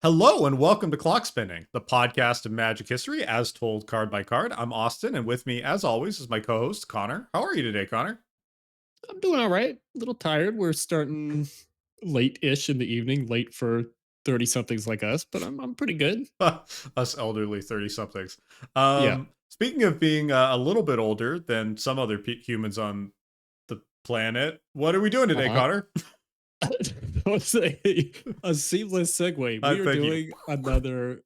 Hello and welcome to Clock Spinning, the podcast of Magic history as told card by card. I'm Austin, and with me, as always, is my co-host Connor. How are you today, Connor? I'm doing all right. A little tired. We're starting late-ish in the evening, late for 30 somethings like us, but I'm pretty good. Us elderly 30 somethings. Yeah. Speaking of being a little bit older than some other humans on the planet, what are we doing today, Uh-huh. Connor? That was a seamless segue. We are Thank you. doing another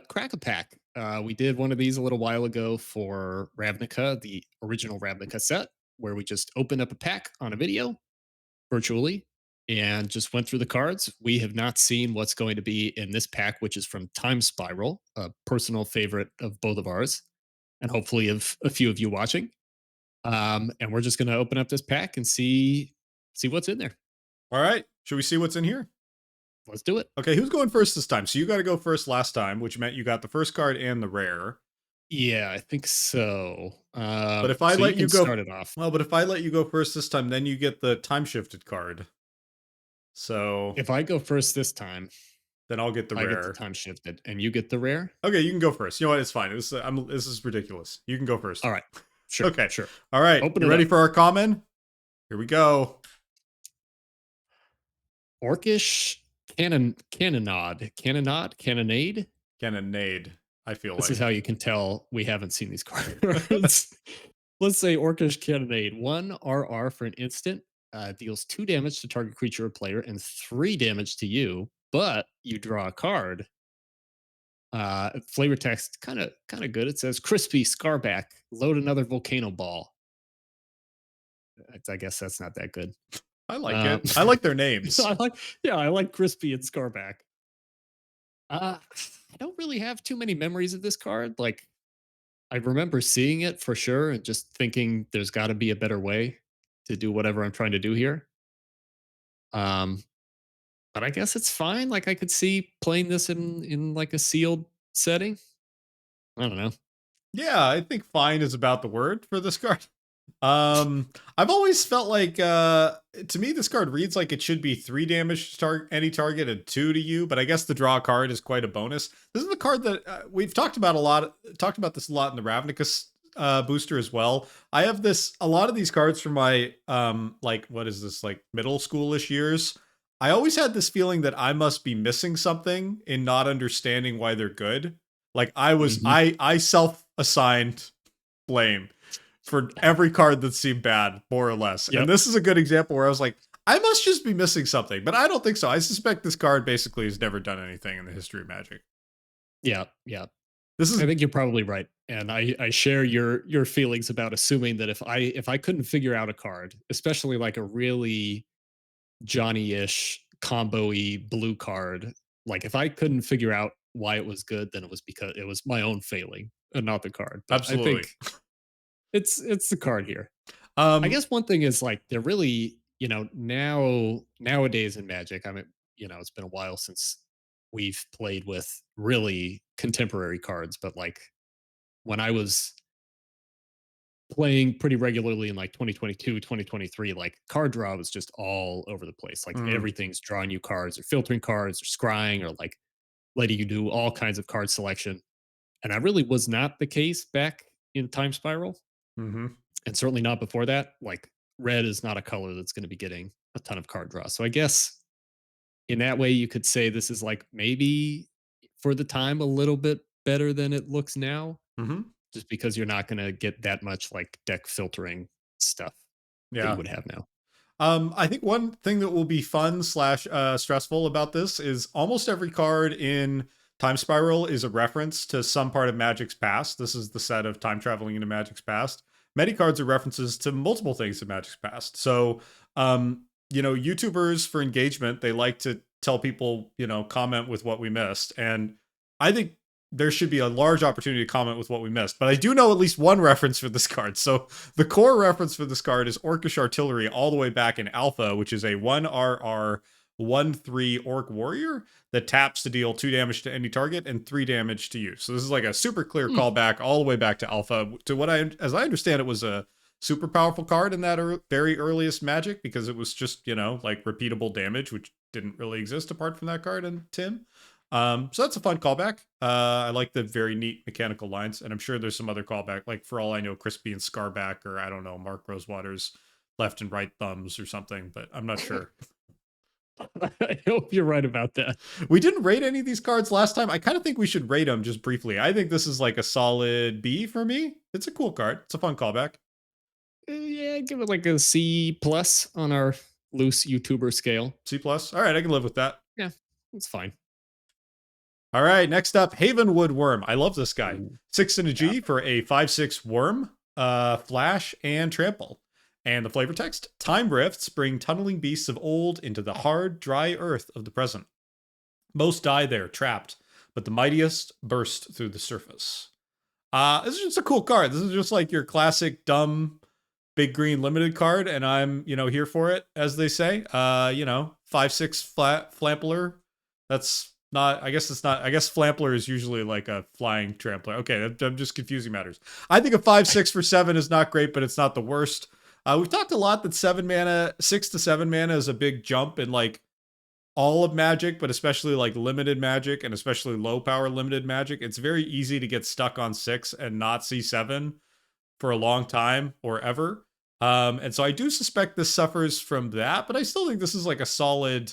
crack a pack. We did one of these a little while ago for Ravnica, the original Ravnica set, where we just opened up a pack on a video virtually and just went through the cards. We have not seen what's going to be in this pack, which is from Time Spiral, a personal favorite of both of ours, and hopefully of a few of you watching. And we're just going to open up this pack and see what's in there. All right, should we see what's in here? Let's do it. Okay, who's going first this time? So you got to go first last time, which meant you got the first card and the rare. Yeah, I think so. But if I So you let you can go, start it off. well, but if I let you go first this time, then you get the time shifted card. So If I go first this time, then I'll get the I get the rare. time shifted, and you get the rare. Okay, you can go first. You know what? It's fine. This is ridiculous. You can go first. All right, sure, Okay. sure. All right. Open You it ready up. for our common? Here we go. Orcish Cannonade. Cannonade. I feel This is like. how you can tell we haven't seen these cards. Let's say Orcish Cannonade. 1 RR for an instant. Deals 2 damage to target creature or player and 3 damage to you, but you draw a card. Flavor text kind of good. It says crispy scarback. Load another volcano ball. I guess that's not that good. I like Um, it. I like their names. I like crispy and scarback. I don't really have too many memories of this card. Like, I remember seeing it for sure and just thinking there's got to be a better way to do whatever I'm trying to do here. Um, but I guess it's fine. Like, I could see playing this in like a sealed setting. I don't know. Yeah, I think fine is about the word for this card. I've always felt like to me this card reads like it should be 3 damage to any target and 2 to you, but I guess the draw card is quite a bonus. This is the card that we've talked about this a lot in the Ravnica booster as well. I have a lot of these cards from my like what is this, like middle schoolish years. I always had this feeling that I must be missing something in not understanding why they're good. Like Mhm. I self-assigned blame for every card that seemed bad, more or less. And Yep. this is a good example where I was like, I must just be missing something, but I don't think so. I suspect this card basically has never done anything in the history of Magic. Yeah. Yeah. This is I think you're probably right, and I share your feelings about assuming that if I couldn't figure out a card, especially like a really Johnny-ish combo-y blue card, like if I couldn't figure out why it was good, then it was because it was my own failing and not the card. But I absolutely. think it's the card here. I Um, guess one thing is like they're really, nowadays in Magic, I mean, it's been a while since we've played with really contemporary cards, but like when I was playing pretty regularly in like 2022, 2023, like card draw was just all over the place. Like mm, everything's drawing you cards or filtering cards or scrying or like letting you do all kinds of card selection. And that really was not the case back in Time Spiral. mhm. And certainly not before that. Like red is not a color that's going to be getting a ton of card draw. So I guess in that way, you could say this is like maybe for the time a little bit better than it looks now, Mhm. just because you're not going to get that much like deck filtering stuff that you Yeah. would have now. I think one thing that will be fun slash stressful about this is almost every card in Time Spiral is a reference to some part of Magic's past. This is the set of time traveling into Magic's past. Many cards are references to multiple things in Magic's past. So, YouTubers for engagement, they like to tell people, comment with what we missed. And I think there should be a large opportunity to comment with what we missed. But I do know at least one reference for this card. So the core reference for this card is Orcish Artillery all the way back in Alpha, which is a 1RR 1/3 Orc Warrior that taps to deal 2 damage to any target and 3 damage to you. So this is like a super clear Hmm. callback all the way back to Alpha to what as I understand it, was a super powerful card in that very earliest Magic because it was just, like repeatable damage, which didn't really exist apart from that card and Tim. So that's a fun callback. I like the very neat mechanical lines, and I'm sure there's some other callback, like for all I know, Crispy and Scarback, or I don't know, Mark Rosewater's left and right thumbs or something, but I'm not sure. I hope you're right about that. We didn't rate any of these cards last time. I kind of think we should rate them just briefly. I think this is like a solid B for me. It's a cool card. It's a fun callback. Yeah, give it like a C plus on our loose YouTuber scale. C plus. All right, I can live with that. Yeah, it's fine. All right, next up, Havenwood Wurm. I love this guy. Ooh, 6 and a G yeah. for a 5/6 worm, flash, and trample. And the flavor text: Time rifts bring tunneling beasts of old into the hard, dry earth of the present. Most die there, trapped, but the mightiest burst through the surface. This is just a cool card. This is just like your classic dumb big green limited card, and I'm, here for it, as they say. 5/6 flat flampler. That's not, I guess it's not, I guess flampler is usually like a flying trampler. Okay, I'm just confusing matters. I think a 5/6 for 7 is not great, but it's not the worst. We've talked a lot that 6 to 7 mana is a big jump in like all of Magic, but especially like limited Magic and especially low power limited Magic. It's very easy to get stuck on 6 and not see 7 for a long time or ever. And so I do suspect this suffers from that, but I still think this is like a solid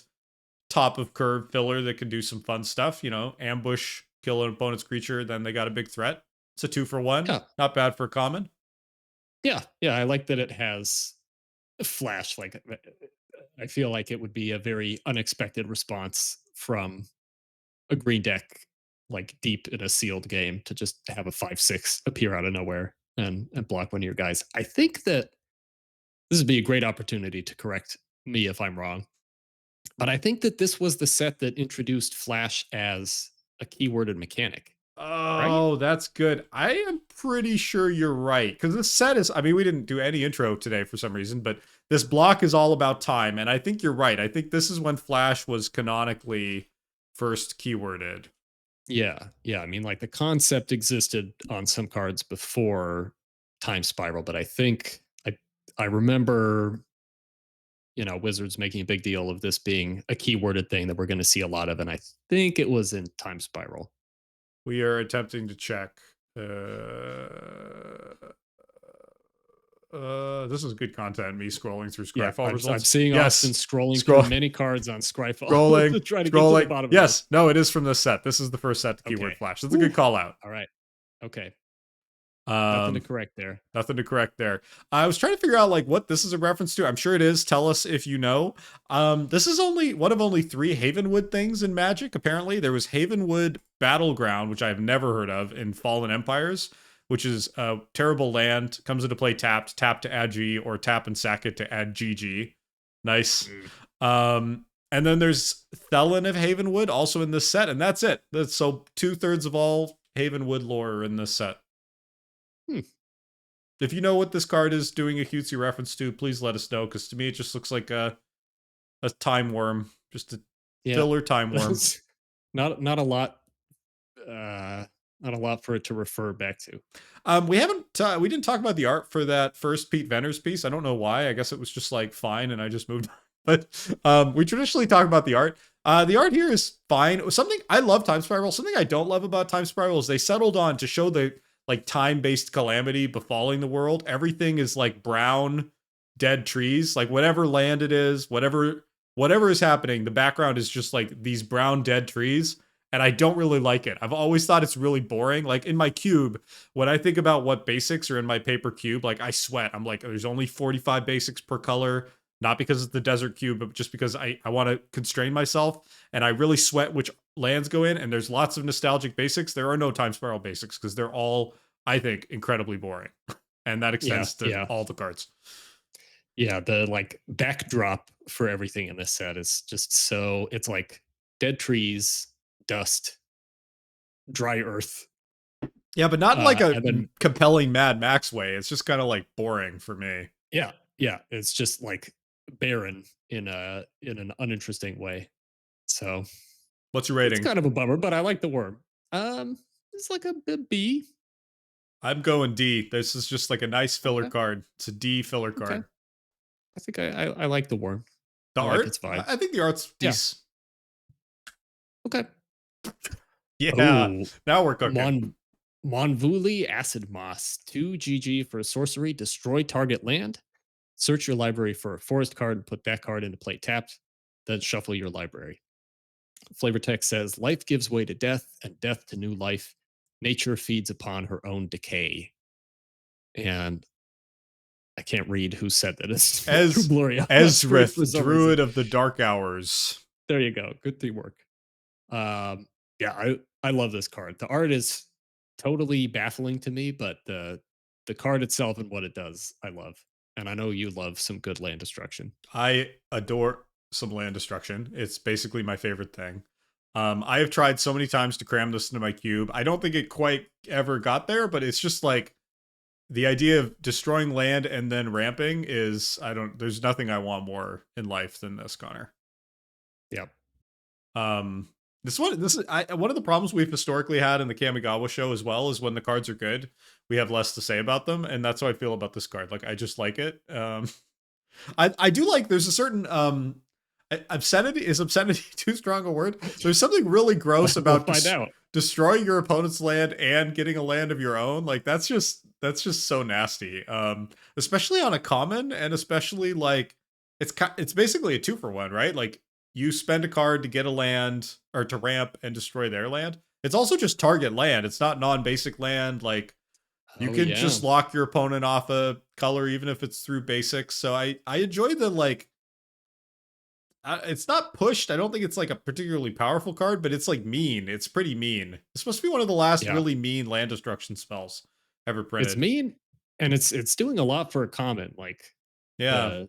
top of curve filler that can do some fun stuff. Ambush, kill an opponent's creature, then they got a big threat. It's a 2-for-1. Yeah. Not bad for a common. Yeah. I like that it has flash. Like, I feel like it would be a very unexpected response from a green deck, like deep in a sealed game, to just have a 5/6 appear out of nowhere and block one of your guys. I think that this would be a great opportunity to correct me if I'm wrong. But I think that this was the set that introduced Flash as a keyworded mechanic, right? Oh, that's good. I am pretty sure you're right. Because this set is, I mean, we didn't do any intro today for some reason, but this block is all about time. And I think you're right. I think this is when Flash was canonically first keyworded. Yeah. I mean, like the concept existed on some cards before Time Spiral, but I think I remember, Wizards making a big deal of this being a keyworded thing that we're going to see a lot of, and I think it was in Time Spiral. We are attempting to check. This is good content. Me scrolling through Scryfall results. I'm seeing yes. Austin scrolling through many cards on Scryfall Scrolling, to try to scrolling. get to the bottom. Yes, no, it is from this set. This is the first set to keyword Flash. That's a good call out. All right. Okay. Nothing to correct there. Nothing to correct there. I was trying to figure out like what this is a reference to. I'm sure it is. Tell us if you know. This is only one of only 3 Havenwood things in Magic. Apparently, there was Havenwood Battleground, which I've never heard of, in Fallen Empires, which is a terrible land. Comes into play tapped, tap to add G, or tap and sack it to add GG. Nice. And then there's Thallid of Havenwood, also in this set, and that's it. So 2/3 of all Havenwood lore are in this set. If you know what this card is doing a cutesy reference to, please let us know, because to me it just looks like a time worm, just a filler time worm. Not a lot. Not a lot for it to refer back to. We didn't talk about the art for that first Pete Venner's piece. I don't know why. I guess it was just like fine, and I just moved on. But we traditionally talk about the art. The art here is fine. Something I love Time Spiral. Something I don't love about Time Spiral is they settled on to show the like time-based calamity befalling the world. Everything is like brown, dead trees. Like whatever land it is, whatever is happening, the background is just like these brown dead trees. And I don't really like it. I've always thought it's really boring. Like in my cube, when I think about what basics are in my paper cube, like I sweat. I'm like, there's only 45 basics per color. Not because it's the desert cube, but just because I want to constrain myself. And I really sweat which lands go in. And there's lots of nostalgic basics. There are no Time Spiral basics because they're all, I think, incredibly boring. And that extends to all the cards. Yeah, the like backdrop for everything in this set is just so, it's like dead trees, dust, dry earth. Yeah, but not like a compelling Mad Max way. It's just kind of like boring for me. Yeah, it's just like barren in an uninteresting way. So, what's your rating? It's kind of a bummer, but I like the worm. It's like a B. I'm going D. This is just like a nice filler card. It's a D filler card. I think I like the worm. The I like art, its vibes. I think the art's Yeah. decent. Okay. Yeah, Oh, now we're cooking. Mwonvuli Acid-Moss. 2 GG for a sorcery. Destroy target land. Search your library for a forest card and put that card into play tapped. Then shuffle your library. Flavor text says, life gives way to death and death to new life. Nature feeds upon her own decay. And I can't read who said that. It's too As blurry on my screen for Ezrith, some reason. Druid of the Dark Hours. There you go. Good teamwork. Yeah, I love this card. The art is totally baffling to me, but the card itself and what it does, I love. And I know you love some good land destruction. I adore some land destruction. It's basically my favorite thing. I have tried so many times to cram this into my cube. I don't think it quite ever got there, but it's just like the idea of destroying land and then ramping is there's nothing I want more in life than this, Connor. Yep. One of the problems we've historically had in the Kamigawa show as well is when the cards are good, we have less to say about them, and that's how I feel about this card. Like I just like it. I do like there's a certain obscenity. Is obscenity too strong a word? There's something really gross about We'll find out. destroying your opponent's land and getting a land of your own. Like that's just so nasty. Especially on a common, and especially like it's basically a 2-for-1, right? Like you spend a card to get a land or to ramp and destroy their land. It's also just target land. It's not non-basic land. Like you Oh can yeah. just lock your opponent off a color even if it's through basics. So I enjoy the like. It's not pushed. I don't think it's like a particularly powerful card, but it's like mean. It's pretty mean. It's supposed to be one of the last Yeah. really mean land destruction spells ever It's printed. mean and it's doing a lot for a common. Like Yeah. the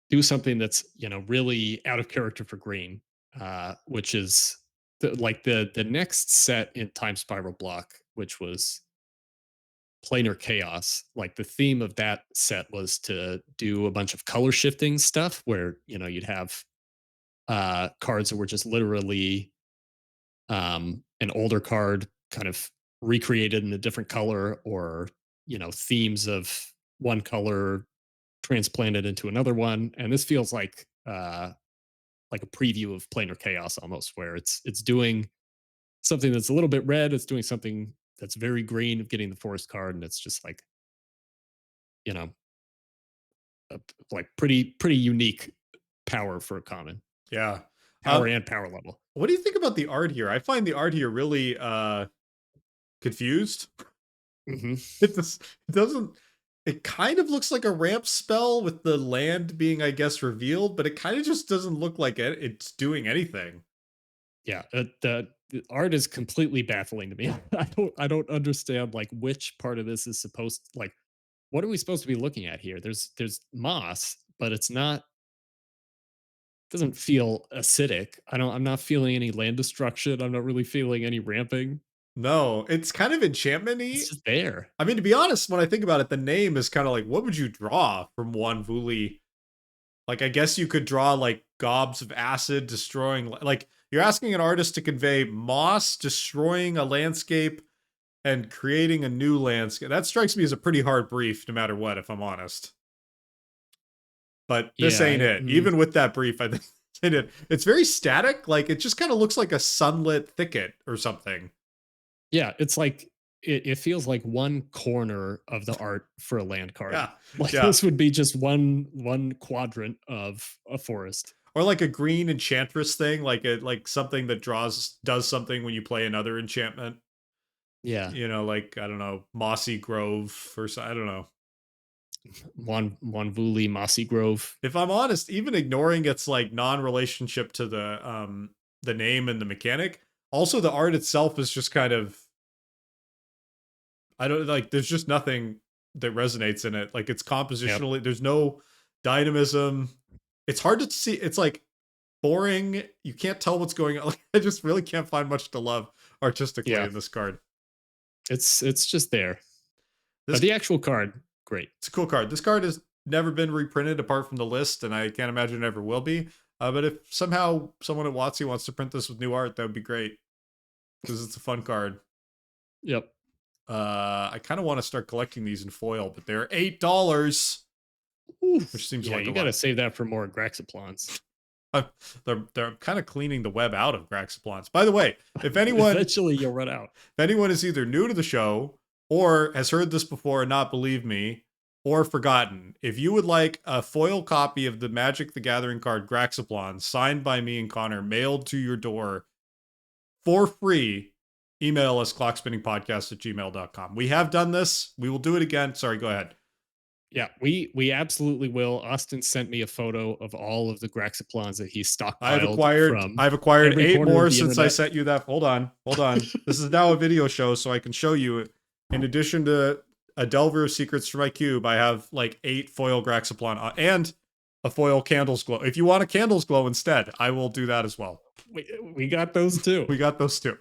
do something that's, really out of character for green, which is the next set in Time Spiral block, which was planar chaos. Like the theme of that set was to do a bunch of color shifting stuff where you'd have cards that were just literally an older card kind of recreated in a different color, or themes of one color transplanted into another one. And this feels like a preview of planar chaos almost, where it's doing something that's a little bit red, it's doing something that's very green of getting the forest card, and it's just like you know like pretty unique power for a common Yeah. power and power level. What do you think about the art here? I find the art here really confused. Hmm. It doesn't. It kind of looks like a ramp spell with the land being, I guess, revealed, but it kind of just doesn't look like it's doing anything. Yeah, the art is completely baffling to me. I don't understand like which part of this is supposed, like, what are we supposed to be looking at here? There's moss, but it's not, doesn't feel acidic. I'm not feeling any land destruction. I'm not really feeling any ramping. No, it's kind of enchantment-y. It's just there. I mean, to be honest, when I think about it, the name is kind of like, what would you draw from Mwonvuli? Like, I guess you could draw like gobs of acid destroying. Like, you're asking an artist to convey moss destroying a landscape and creating a new landscape. That strikes me as a pretty hard brief, no matter what, if I'm honest. But this Yeah. ain't it. Even with that brief, I think it ain't it. It's very static. Like, it just kind of looks like a sunlit thicket or something. Yeah, it's like it feels like one corner of the art for a land card. Yeah. Like Yeah. this would be just one quadrant of a forest. Or like a green enchantress thing, like something that does something when you play another enchantment. Yeah. Like, I don't know, Mossy Grove or so, I don't know. Mwonvuli Mossy Grove. If I'm honest, even ignoring its like non-relationship to the name and the mechanic, also the art itself is just kind of, I don't like, there's just nothing that resonates in it. Like it's compositionally, there's no dynamism. It's hard to see. It's like boring. You can't tell what's going on. Like, I just really can't find much to love artistically in this card. It's just there. This, but the actual card, great. It's a cool card. This card has never been reprinted apart from the list, and I can't imagine it ever will be. But if somehow someone at WotC wants to print this with new art, that would be great because it's a fun card. Yep. I kind of want to start collecting these in foil, but they're $8. which seems Yeah, like a you got to lot. save that for more Graxaplons. Uh, they're kind of cleaning the web out of Graxaplons. By the way, Eventually, you'll run out. if anyone is either new to the show or has heard this before and not believed me or forgotten, if you would like a foil copy of the Magic the Gathering card Graxaplon signed by me and Connor mailed to your door for free, email us clockspinningpodcast@gmail.com. We have done this. We will do it again. Sorry, go ahead. Yeah, we absolutely will. Austin sent me a photo of all of the Graxaplons that he stockpiled from I've acquired every 8 corner of more the since I internet. sent you that. Hold on. This is now a video show, so I can show you. In addition to a Delver of Secrets for my cube, I have like 8 foil Graxaplon and a foil Candles Glow. If you want a Candles Glow instead, I will do that as well. We got those too. We got those too.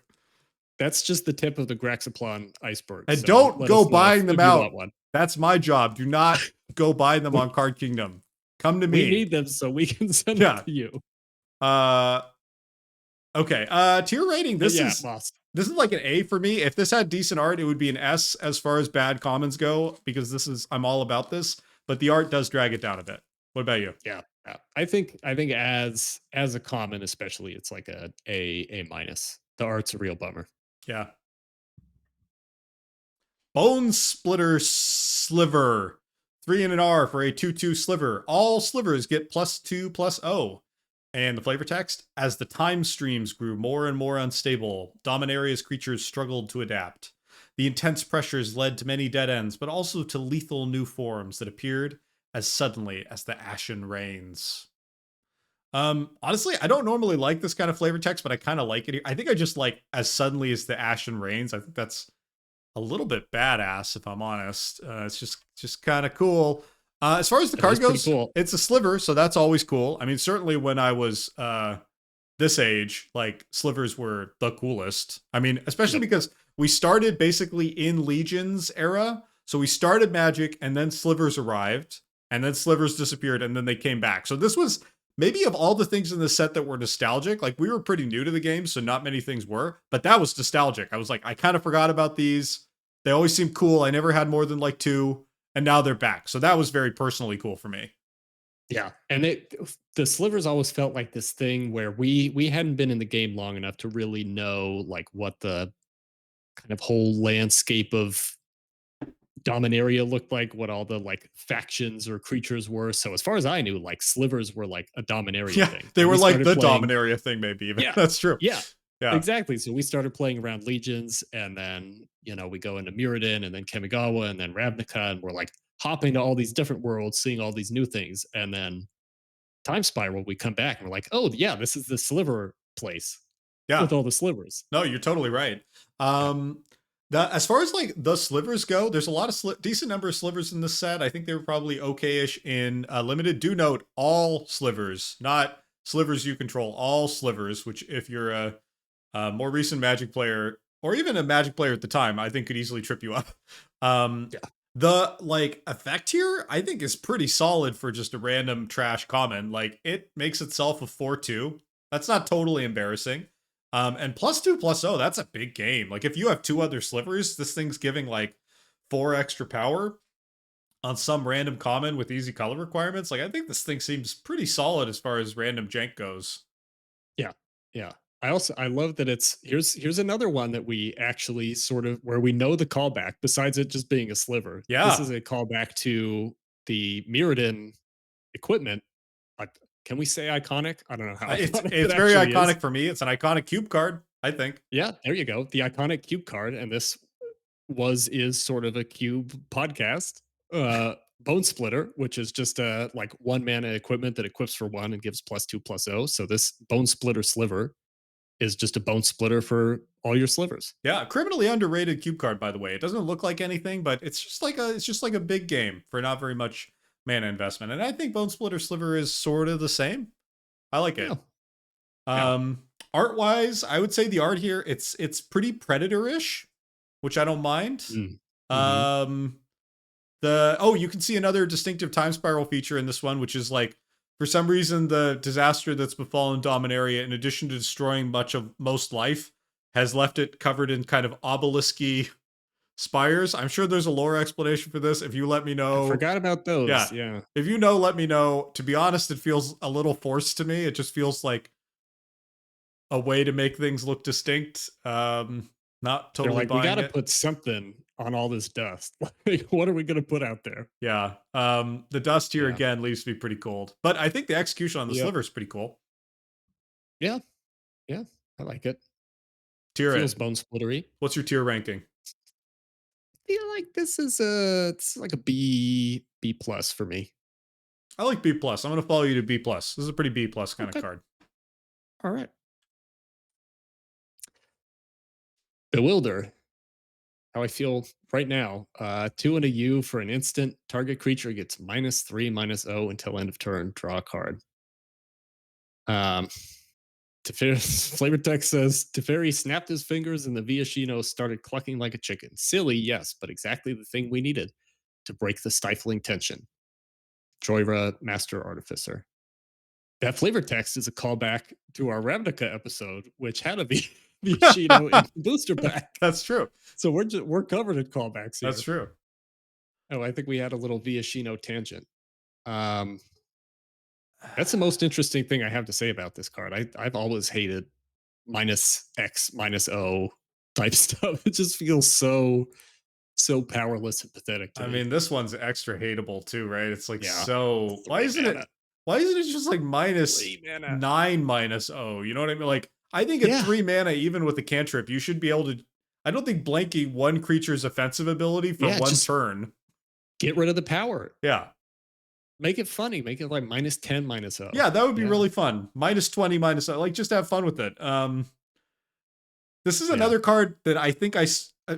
That's just the tip of the Graxaplon iceberg. And so don't let go us know buying them if you out. want one. That's my job. Do not go buy them on Card Kingdom. Come to me. We need them so we can send them to you. Okay. Tier rating. This is Moss. This is like an A for me. If this had decent art, it would be an S as far as bad commons go, because I'm all about this. But the art does drag it down a bit. What about you? Yeah. I think as a common, especially, it's like a minus. The art's a real bummer. Yeah. Bonesplitter Sliver. 3 and an R for a 2/2 sliver. All slivers get +2/+0. And the flavor text: as the time streams grew more and more unstable, Dominaria's creatures struggled to adapt. The intense pressures led to many dead ends, but also to lethal new forms that appeared as suddenly as the ashen rains. Honestly, I don't normally like this kind of flavor text, but I kind of like it here. I think I just like as suddenly as the ashen rains. I think that's a little bit badass, if I'm honest. It's just kind of cool. As far as the card goes, cool. It's a sliver, so that's always cool. I mean, certainly when I was this age, like slivers were the coolest. I mean, especially because we started basically in Legion's era. So we started Magic, and then slivers arrived, and then slivers disappeared, and then they came back. So this was maybe of all the things in the set that were nostalgic. Like, we were pretty new to the game, so not many things were, but that was nostalgic. I was like, I kind of forgot about these. They always seemed cool. I never had more than like 2. And now they're back. So that was very personally cool for me. Yeah. And the slivers always felt like this thing where we hadn't been in the game long enough to really know like what the kind of whole landscape of Dominaria looked like, what all the like factions or creatures were. So as far as I knew, like slivers were like a Dominaria thing. They were like the playing, Dominaria thing, maybe even. Yeah. That's true. Yeah. Yeah. Exactly. So we started playing around Legions, and then, we go into Mirrodin and then Kamigawa and then Ravnica, and we're like hopping to all these different worlds, seeing all these new things. And then Time Spiral, we come back and we're like, oh, yeah, this is the sliver place. Yeah. With all the slivers. No, you're totally right. As far as like the slivers go, there's a lot of decent number of slivers in this set. I think they were probably okay-ish in limited. Do note all slivers, not slivers you control, all slivers, which if you're a more recent Magic player, or even a Magic player at the time, I think could easily trip you up. The like effect here, I think, is pretty solid for just a random trash common. Like, it makes itself a 4/2. That's not totally embarrassing. And +2/+0, that's a big game. Like, if you have 2 other slivers, this thing's giving like 4 extra power on some random common with easy color requirements. Like, I think this thing seems pretty solid as far as random jank goes. Yeah. Yeah. I love that here's another one that we actually sort of, where we know the callback besides it just being a sliver. Yeah. This is a callback to the Mirrodin equipment. Can we say iconic? I don't know how. It's very iconic for me. It's an iconic cube card, I think. Yeah, there you go. The iconic cube card, and this is sort of a cube podcast. Bonesplitter, which is just a like 1 mana equipment that equips for 1 and gives +2/+0. So this Bonesplitter Sliver is just a bone splitter for all your slivers. Yeah, criminally underrated cube card, by the way. It doesn't look like anything, but it's just like a big game for not very much mana investment. And I think Bonesplitter Sliver is sort of the same. I like it. Yeah. Art wise, I would say the art here, it's pretty Predator-ish, which I don't mind. You can see another distinctive time spiral feature in this one, which is like, for some reason, the disaster that's befallen Dominaria, in addition to destroying most life, has left it covered in kind of obelisky Spires. I'm sure there's a lore explanation for this. If you let me I know, forgot about yeah. those. Yeah. If you know, let me know. To be honest, it feels a little forced to me. It just feels like a way to make things look distinct. Not They're totally like, we got buying to it. put something on all this dust. Like, what are we going to put out there? Yeah. The dust here Yeah. again leaves me pretty cold, but I think the execution on the Yep. sliver is pretty cool. Yeah. Yeah. I like it. Tier Feels it. bone splittery. What's your tier ranking? Feel like this is it's like a B plus for me. I like B plus. I'm gonna follow you to B plus. This is a pretty B plus kind of Okay. card. All right. Bewilder. How I feel right now. 2 and a U for an instant. Target creature gets -3/-0 until end of turn. Draw a card. Um, Flavor text says Teferi snapped his fingers and the Viashino started clucking like a chicken. Silly, yes, but exactly the thing we needed to break the stifling tension. Joyra, Master Artificer. That flavor text is a callback to our Ravnica episode, which had a Viashino in the booster pack. That's true. So we're covered in callbacks That's here. true. Oh, I think we had a little Viashino tangent. Um, that's the most interesting thing I have to say about this card. I've always hated -X/-O type stuff. It just feels so powerless and pathetic to I me. mean, this one's extra hateable too, right? It's like Yeah. so. Why 3 isn't mana. it? Why isn't it just like 3 mana. -9/-0? You know what I mean? Like, I think at Yeah. 3 mana, even with the cantrip, you should be able to. I don't think blanking one creature's offensive ability for Yeah, one just turn. get rid of the power. Yeah. Make it funny. Make it like -10/-0. Yeah, that would be Yeah. really fun. -20, like just have fun with it. This is Yeah. another card that I think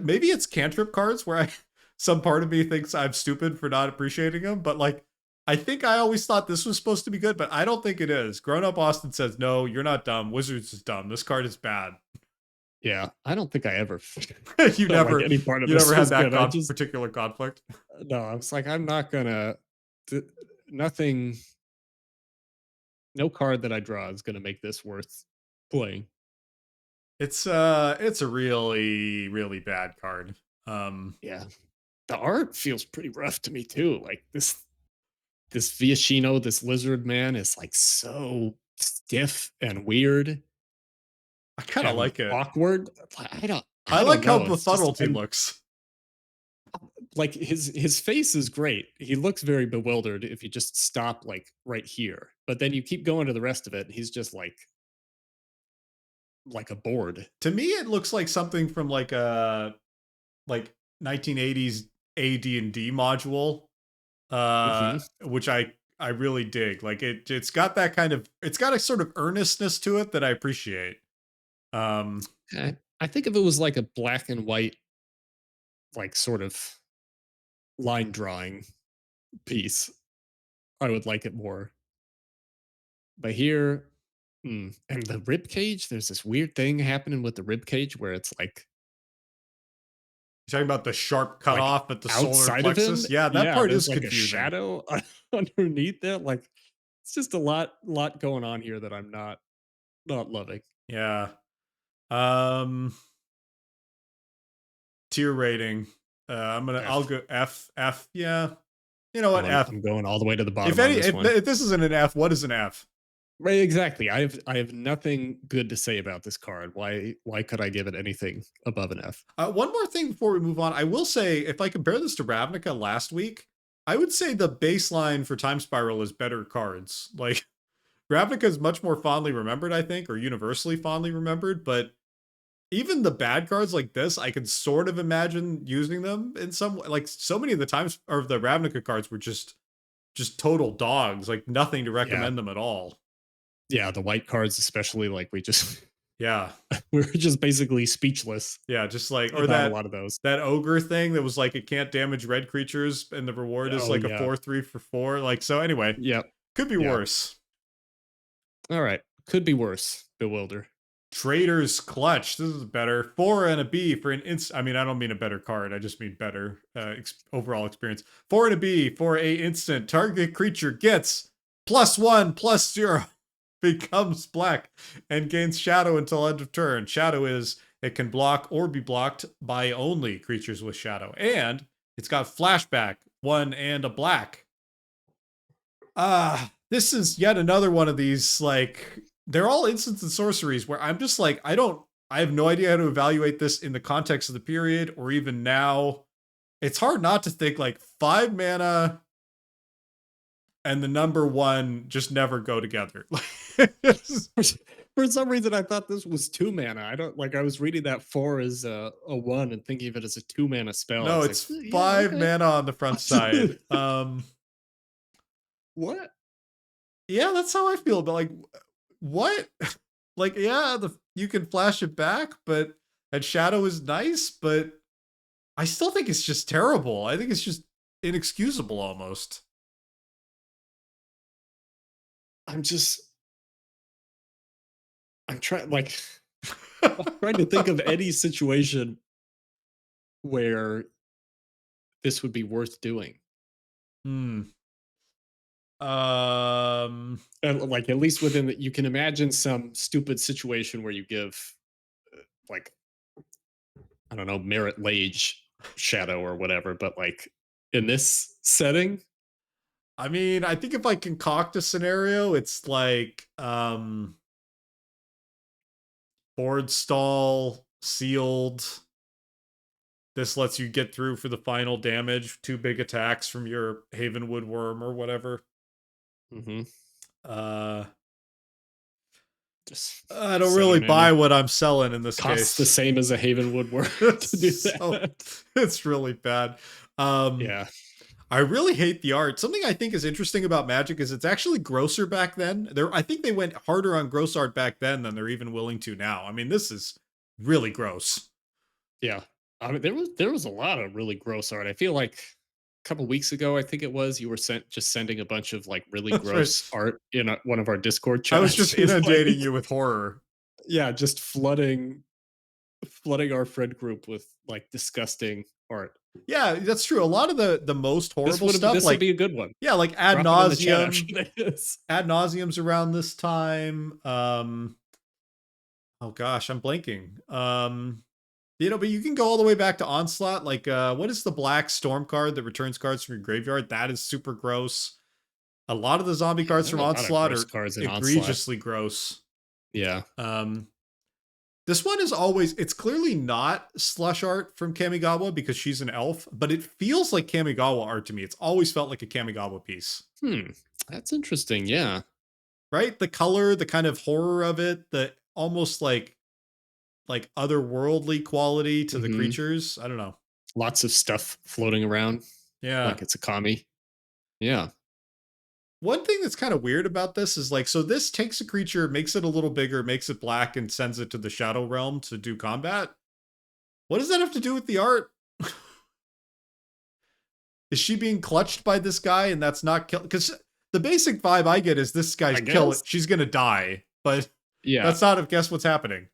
maybe it's cantrip cards where I some part of me thinks I'm stupid for not appreciating them, but like I think I always thought this was supposed to be good, but I don't think it is. Grown Up Austin says, "No, you're not dumb. Wizards is dumb. This card is bad." Yeah. I don't think I ever you felt like never any part of you this never had was that good. I just particular conflict. no, I was like, I'm not gonna nothing, no card that I draw is gonna make this worth playing. It's a really really bad card. Yeah. The art feels pretty rough to me too. Like this Viashino, this lizard man is like so stiff and weird I kind of and like it. awkward. I I don't like how know. It's just befuddled he looks. like his face is great. He looks very bewildered if you just stop like right here. But then you keep going to the rest of it, and he's just like a board. To me, it looks like something from like a 1980s AD&D module, Mhm. which I really dig. Like it's got that kind of it's got a sort of earnestness to it that I appreciate. I think if it was like a black and white, like sort of line drawing piece, I would like it more. But here, and the rib cage, there's this weird thing happening with the rib cage where it's You're talking about the sharp like cutoff at the solar outside of him. plexus. Yeah, that Yeah, part there's is like a confusing. shadow underneath there. Like it's just a lot going on here that I'm not loving. Yeah. Um Tier rating. I'll F. go F. Yeah. You know what? F. I'm going all the way to the If bottom on any this one. if this isn't an F, what is an F? Right, exactly. I have nothing good to say about this card. Why could I give it anything above an F? One more thing before we move on. I will say, if I compare this to Ravnica last week, I would say the baseline for Time Spiral is better cards. Like, Ravnica is much more fondly remembered, I think, or universally fondly remembered, but even the bad cards like this, I could sort of imagine using them in some way. Like, so many of the times, or the Ravnica cards were just total dogs, like nothing to Yeah. recommend them at all. Yeah, the white cards especially, like we just Yeah. we're just basically speechless Yeah, just like or about a lot of those. that ogre thing that was like it can't damage red creatures and the reward is Oh like a yeah. 4/3 for 4. Like so anyway, Yep. could be Yeah. worse. All right. Could be worse. Bewilder. Traitor's Clutch. This is better. 4 and a B for an instant. I mean, I don't mean a better card. I just mean better overall experience. 4 and a B for a instant. Target creature gets +1/+0. Becomes black and gains shadow until end of turn. Shadow is It can block or be blocked by only creatures with shadow. And it's got flashback, 1 and a black. This is yet another one of these, like, they're all instants and sorceries where I'm just like, I have no idea how to evaluate this in the context of the period or even now. It's hard not to think like 5 mana and the number 1 just never go together. For some reason, I thought this was 2 mana. I don't like. I was reading that 4 as a 1 and thinking of it as a 2 mana spell. I No, was it's like, yeah, 5 okay. mana on the front side. What? Yeah, that's how I feel. But like, what? Like, yeah, you can flash it back, but and shadow is nice, but I still think it's just terrible. I think it's just inexcusable almost. I'm just. I'm trying. Like, I'm trying to think of any situation where this would be worth doing. Hmm. And like at least within you can imagine some stupid situation where you give like I don't know merit lage shadow or whatever, but like in this setting, I mean, I think if I concoct a scenario, it's like board stall, sealed. This lets you get through for the final damage, 2 big attacks from your Havenwood Wurm or whatever. mm-hmm. Uh Just I don't really 7 buy mana what I'm selling in this costs the case. same as a Havenwood Wurm to do So that. it's really bad. Um Yeah. I really hate the art. Something I think is interesting about Magic is it's actually grosser back then. I think they went harder on gross art back then than they're even willing to now. I mean, this is really gross. Yeah. I mean, there was a lot of really gross art. I feel like a couple weeks ago, I think it was, you were sending a bunch of like really That's right. gross art in one of our Discord I was just chats. It's like, inundating you with horror. yeah, just flooding our friend group with like disgusting art. Yeah, that's true. A lot of the most horrible stuff, This would like, be a good one. yeah, like ad Drop it in the chat after nauseum. this. Ad nauseum's around this time. Oh gosh, I'm blanking. But you can go all the way back to Onslaught. Like, what is the black storm card that returns cards from your graveyard? That is super gross. A lot of the zombie Yeah, cards there are from a lot of Onslaught gross are cards in Onslaught. egregiously gross. Yeah. This one is always, it's clearly not slush art from Kamigawa because she's an elf, but it feels like Kamigawa art to me. It's always felt like a Kamigawa piece. That's interesting. Yeah. Right? The color, the kind of horror of it, the almost like otherworldly quality to the Mm-hmm. creatures. I don't know. Lots of stuff floating around Yeah. like it's a commie. Yeah. One thing that's kind of weird about this is like, so this takes a creature, makes it a little bigger, makes it black, and sends it to the Shadow Realm to do combat. What does that have to do with the art? Is she being clutched by this guy and that's not kill? Because the basic vibe I get is this guy's kill it. She's gonna die, but Yeah. that's not. Guess what's happening?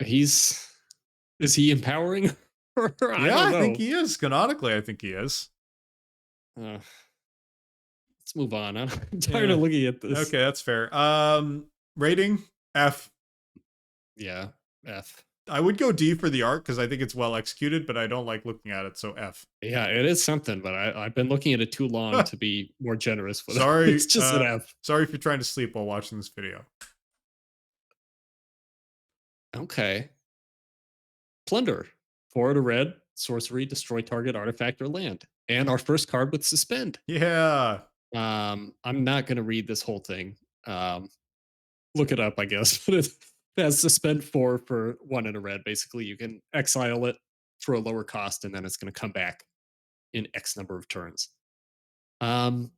Is he empowering her? Yeah, I think he is. Canonically, I think he is. Let's move on. I'm tired of looking at this. Okay, that's fair. Rating F. Yeah, F. I would go D for the art because I think it's well executed, but I don't like looking at it, so F. Yeah, it is something, but I've been looking at it too long to be more generous with Sorry, it. It's just an F. Sorry if you're trying to sleep while watching this video. Okay. Plunder. 4 to red, sorcery, destroy target artifact or land. And our first card with suspend. Yeah. I'm not gonna read this whole thing. Look it up, I guess. But it has suspend 4 for 1 in a red. Basically, you can exile it for a lower cost, and then it's gonna come back in X number of turns. I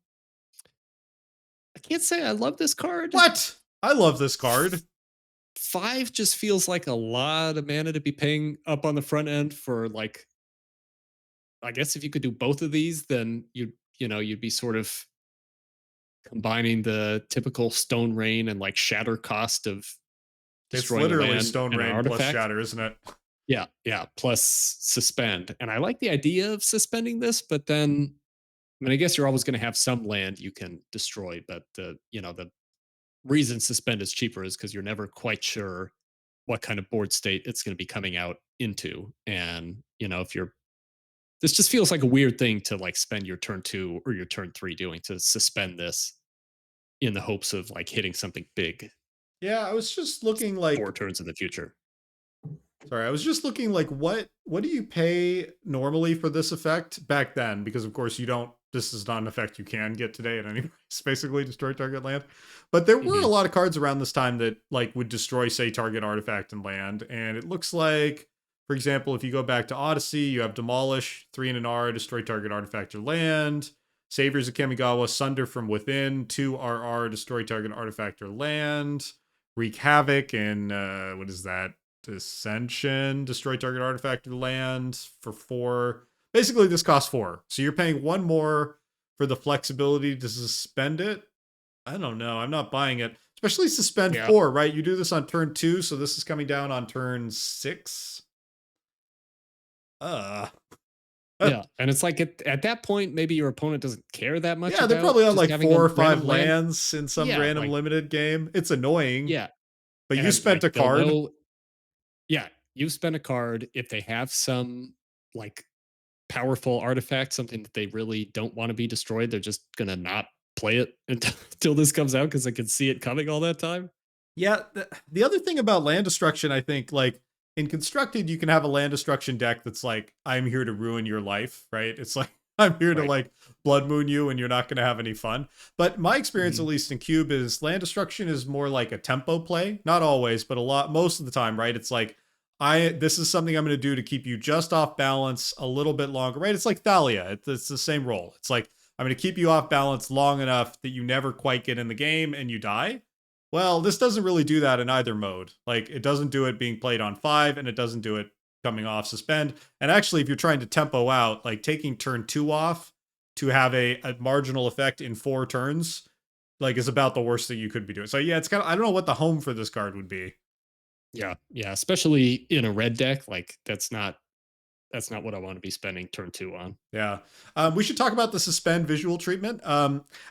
can't say I love this card. What? I love this card. 5 just feels like a lot of mana to be paying up on the front end for like. I guess if you could do both of these, then you'd be sort of combining the typical stone rain and like shatter cost of It's destroying a literally land Stone and an Rain plus artifact. Shatter, isn't it? Yeah, yeah. Plus suspend, and I like the idea of suspending this, but then I mean, I guess you're always going to have some land you can destroy, but the reason suspend is cheaper is because you're never quite sure what kind of board state it's going to be coming out into. And, if you're this just feels like a weird thing to like spend your turn 2 or your turn 3 doing, to suspend this in the hopes of like hitting something big Yeah, I was just looking like 4 turns in the future. sorry, I was just looking like what do you pay normally for this effect back then? Because of course you don't. This is not an effect you can get today at any price. Basically, destroy target land. But there were a Hmm. lot of cards around this time that like would destroy, say, target artifact and land. And it looks like, for example, if you go back to Odyssey, you have Demolish, 3 and an R, destroy target artifact or land. Saviors of Kamigawa, Sunder from Within, 2 RR, destroy target artifact or land. Wreak Havoc and what is that? Dissension, destroy target artifact or land for 4. Basically, this costs 4. So you're paying 1 more for the flexibility to suspend it. I don't know. I'm not buying it. Especially suspend Yeah. 4, right? You do this on turn 2, so this is coming down on turn 6. Uh. Yeah. And it's like at that point, maybe your opponent doesn't care that much Yeah, they're about probably on just like having a 4 or 5 random land. lands in some Yeah. random Like, limited game. It's annoying, yeah. but you And spent like a they'll card. know, yeah, you've spent a card. If they have some like powerful artifact, something that they really don't want to be destroyed, they're just gonna not play it until this comes out because they can see it coming all that time. Yeah, the other thing about land destruction, I think, like in constructed, you can have a land destruction deck that's like, I'm here to ruin your life, right? It's like I'm here to Right. like blood moon you, and you're not going to have any fun. But my experience, Hmm. at least in Cube, is land destruction is more like a tempo play. Not always, but a lot, most of the time, right? It's like this is something I'm going to do to keep you just off balance a little bit longer, right? It's like Thalia. It's the same role. It's like I'm going to keep you off balance long enough that you never quite get in the game and you die. Well, this doesn't really do that in either mode. Like, it doesn't do it being played on 5, and it doesn't do it coming off suspend. And actually, if you're trying to tempo out, like taking turn 2 off to have a marginal effect in 4 turns, like, is about the worst that you could be doing. So yeah, it's kind of, I don't know what the home for this card would be. Yeah. Yeah. Especially in a red deck, like that's not what I want to be spending turn 2 on. Yeah. We should talk about the suspend visual treatment.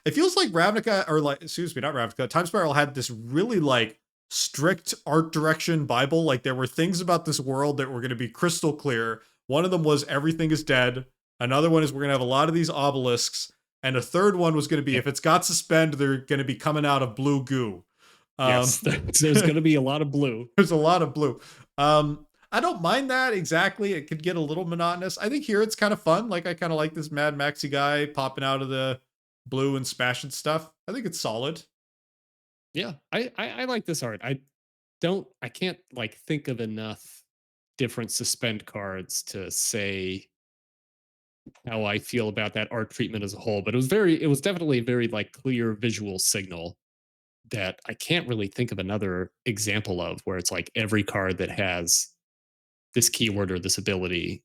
It feels like Ravnica, or like, excuse me, not Ravnica, Time Spiral had this really like strict art direction Bible. Like there were things about this world that were going to be crystal clear. One of them was everything is dead. Another one is we're going to have a lot of these obelisks. And a third one was going to be Yep. if it's got suspend, they're going to be coming out of blue goo. Um, Yes. There's going to be a lot of blue. there's a lot of blue. I don't mind that exactly. It could get a little monotonous. I think here it's kind of fun. Like I kind of like this Mad Maxi guy popping out of the blue and smashing stuff. I think it's solid. Yeah. I like this art. I can't like think of enough different suspend cards to say how I feel about that art treatment as a whole, but it was definitely a very like clear visual signal that I can't really think of another example of, where it's like every card that has this keyword or this ability,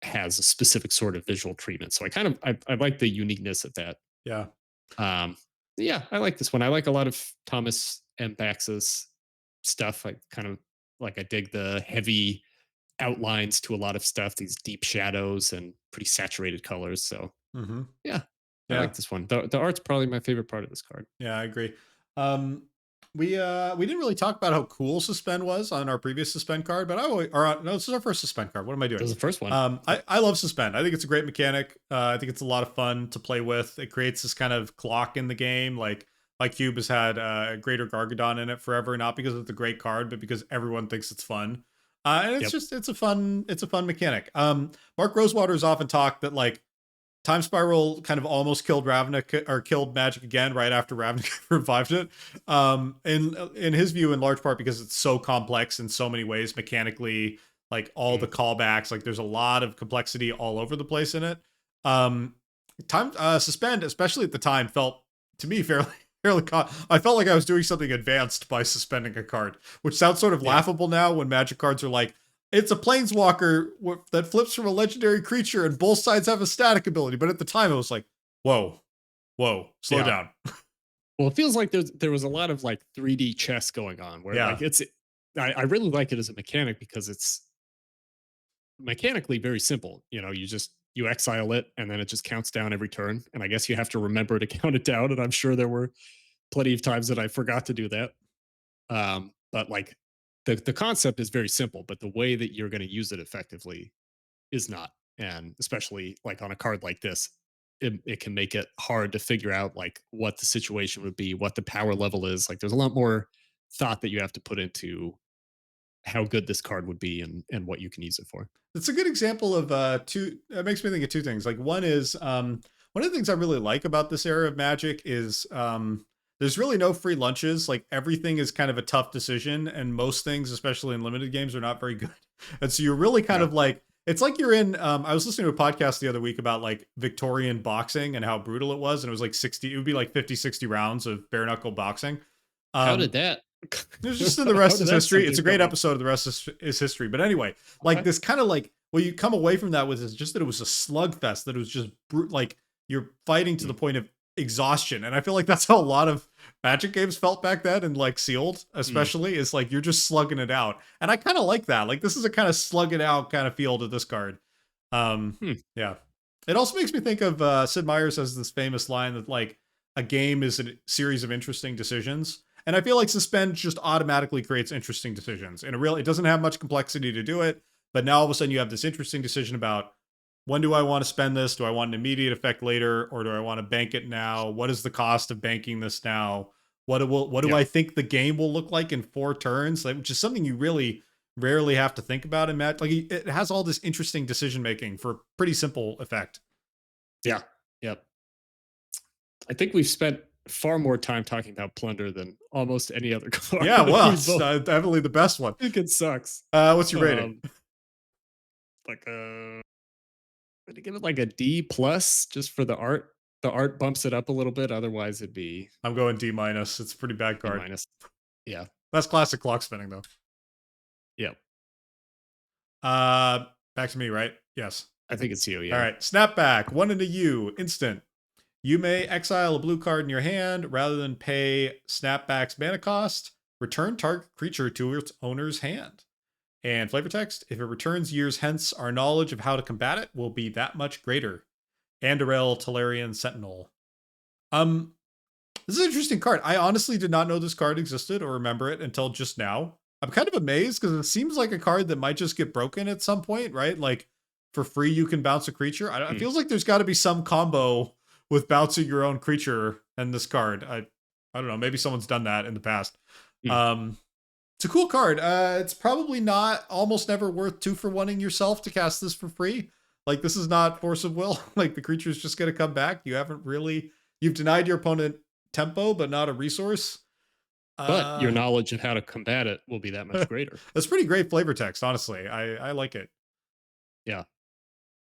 has a specific sort of visual treatment. So I like the uniqueness of that. Yeah. Um, yeah, I like this one. I like a lot of Thomas M. Bax's stuff. I dig the heavy outlines to a lot of stuff, these deep shadows and pretty saturated colors. So Mm-hmm. yeah, I Yeah. like this one. The art's probably my favorite part of this card. Yeah, I agree. Um, we didn't really talk about how cool suspend was on our previous suspend card, but I always, or no, this is our first suspend card. What am I That doing? was the first one. Yep. I love suspend. I think it's a great mechanic. I think it's a lot of fun to play with. It creates this kind of clock in the game. Like my cube has had Greater Gargadon in it forever, not because it's a great card, but because everyone thinks it's fun. And it's Yep. just it's a fun mechanic. Mark Rosewater has often talked that like Time Spiral kind of almost killed Ravnica or killed Magic again right after Ravnica revived it. In his view, in large part because it's so complex in so many ways mechanically, like all the Mm. callbacks, like there's a lot of complexity all over the place in it. Um, time Suspend, especially at the time, felt to me I felt like I was doing something advanced by suspending a card, which sounds sort of Yeah. laughable now when Magic cards are like, it's a planeswalker that flips from a legendary creature and both sides have a static ability. But at the time, it was like, whoa, slow Yeah. down. Well, it feels like there was a lot of like 3D chess going on, where Yeah. like I really like it as a mechanic because it's mechanically very simple. You exile it and then it just counts down every turn. And I guess you have to remember to count it down. And I'm sure there were plenty of times that I forgot to do that. But like the concept is very simple, but the way that you're going to use it effectively is not. And especially like on a card like this, it can make it hard to figure out like what the situation would be, what the power level is. Like there's a lot more thought that you have to put into how good this card would be and what you can use it for. It's a good example of two. It makes me think of two things. Like one is one of the things I really like about this era of Magic is there's really no free lunches. Like everything is kind of a tough decision, and most things, especially in limited games, are not very good. And so you're really kind Yeah. of like it's like you're in. I was listening to a podcast the other week about like Victorian boxing and how brutal it was, and it was like 60. It would be like 50, 60 rounds of bare knuckle boxing. How did Um, that There's just in the how rest did is that history. It's a subject great come up? episode of the rest is history. But anyway, like Okay. this kind of like well, you come away from that with is just that it was a slugfest. That it was just like you're fighting to the Mm, point of exhaustion, and I feel like that's how a lot of Magic games felt back then, and like Sealed mm, especially is like you're just slugging it out, and I kind of like that. Like this is a kind of slug it out kind of feel to this card. hmm. Yeah. It also makes me think of Sid Meier's has this famous line that like a game is a series of interesting decisions. And I feel like Suspend just automatically creates interesting decisions. In a real, it doesn't have much complexity to do it, but now all of a sudden you have this interesting decision about when do I want to spend this? Do I want an immediate effect later, or do I want to bank it now? What is the cost of banking this now? What do Yeah. I think the game will look like in 4 turns? Like, which is something you really rarely have to think about in Magic. Like it has all this interesting decision making for pretty simple effect. Yeah. Yep. I think we've spent far more time talking about Plunder than almost any other card. Yeah, well, We it's both definitely the best one. think it sucks. What's your rating? Um, like I'm gonna give it like a D plus just for the art. The art bumps it up a little bit. Otherwise, it'd be I'm going D minus. It's a pretty bad B card. minus. Yeah. That's classic clock spinning though. Yeah. Uh, back to me, right? Yes. I think it's you. All Yeah. right. Snapback. One into you. Instant. You may exile a blue card in your hand rather than pay Snapback's mana cost. Return target creature to its owner's hand. And flavor text: if it returns years hence, our knowledge of how to combat it will be that much greater. Andorel Talarian Sentinel. Um, this is an interesting card. I honestly did not know this card existed or remember it until just now. I'm kind of amazed because it seems like a card that might just get broken at some point, right? Like for free, you can bounce a creature. It Hmm. feels like there's got to be some combo with bouncing your own creature and this card. I don't know. Maybe someone's done that in the past. Hmm. Um, it's a cool card. It's probably not almost never worth 2 for 1ing yourself to cast this for free. Like this is not force of will. Like the creature's just gonna come back. You've denied your opponent tempo, but not a resource. But Uh your knowledge of how to combat it will be that much greater. that's pretty great flavor text, honestly. I like it. Yeah.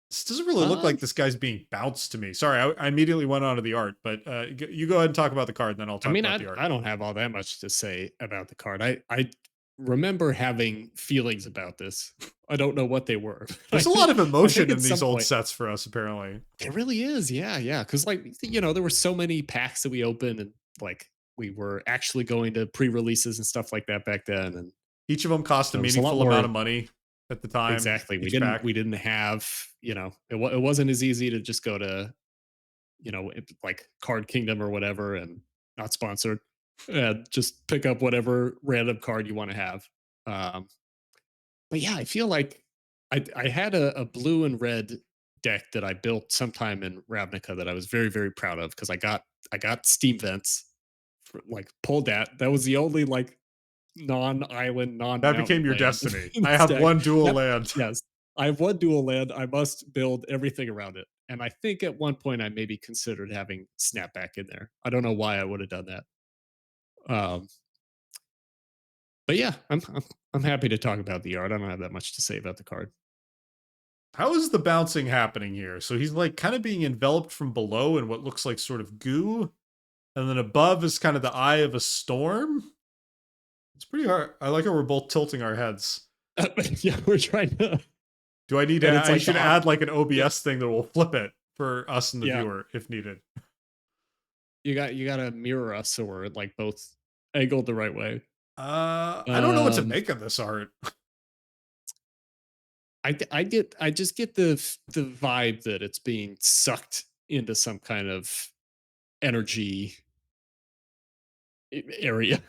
This doesn't really look Um, like this guy's being bounced to me. Sorry, I immediately went on to the art, but you go ahead and talk about the card, and then I'll I talk mean, about the art. I don't have all that much to say about the card. I remember having feelings about this. I don't know what they were. There's a lot of I think emotion at in these some old point sets for us, apparently. it really is. Yeah, yeah. Because like there were so many packs that we opened, and like we were actually going to pre-releases and stuff like that back then, and Each of them cost a there was a lot meaningful amount more. of money at the time. Exactly. We Each didn't pack. we didn't have it wasn't as easy to just go to like Card Kingdom or whatever and not sponsored. Just pick up whatever random card you want to have. Um, but yeah, I feel like I had a blue and red deck that I built sometime in Ravnica that I was very very proud of because I got Steam Vents like pulled that. That was the only like non-island, That became non-mountain your land destiny. in I this have deck. one dual That land. yes. I have one dual land. I must build everything around it. And I think at one point I maybe considered having Snapback in there. I don't know why I would have done that. Um, but yeah, I'm happy to talk about the art. I don't have that much to say about the card. How is the bouncing happening here? So he's like kind of being enveloped from below in what looks like sort of goo. And then above is kind of the eye of a storm. It's pretty hard. I like how we're both tilting our heads. Yeah, we're trying to Do I need to? and it's I like should add like an yeah, OBS thing that will flip it for us and the yeah. viewer if needed. You gotta mirror us so we're like both angled the right way. I don't know what to Um make of this art. I just get the vibe that it's being sucked into some kind of energy area.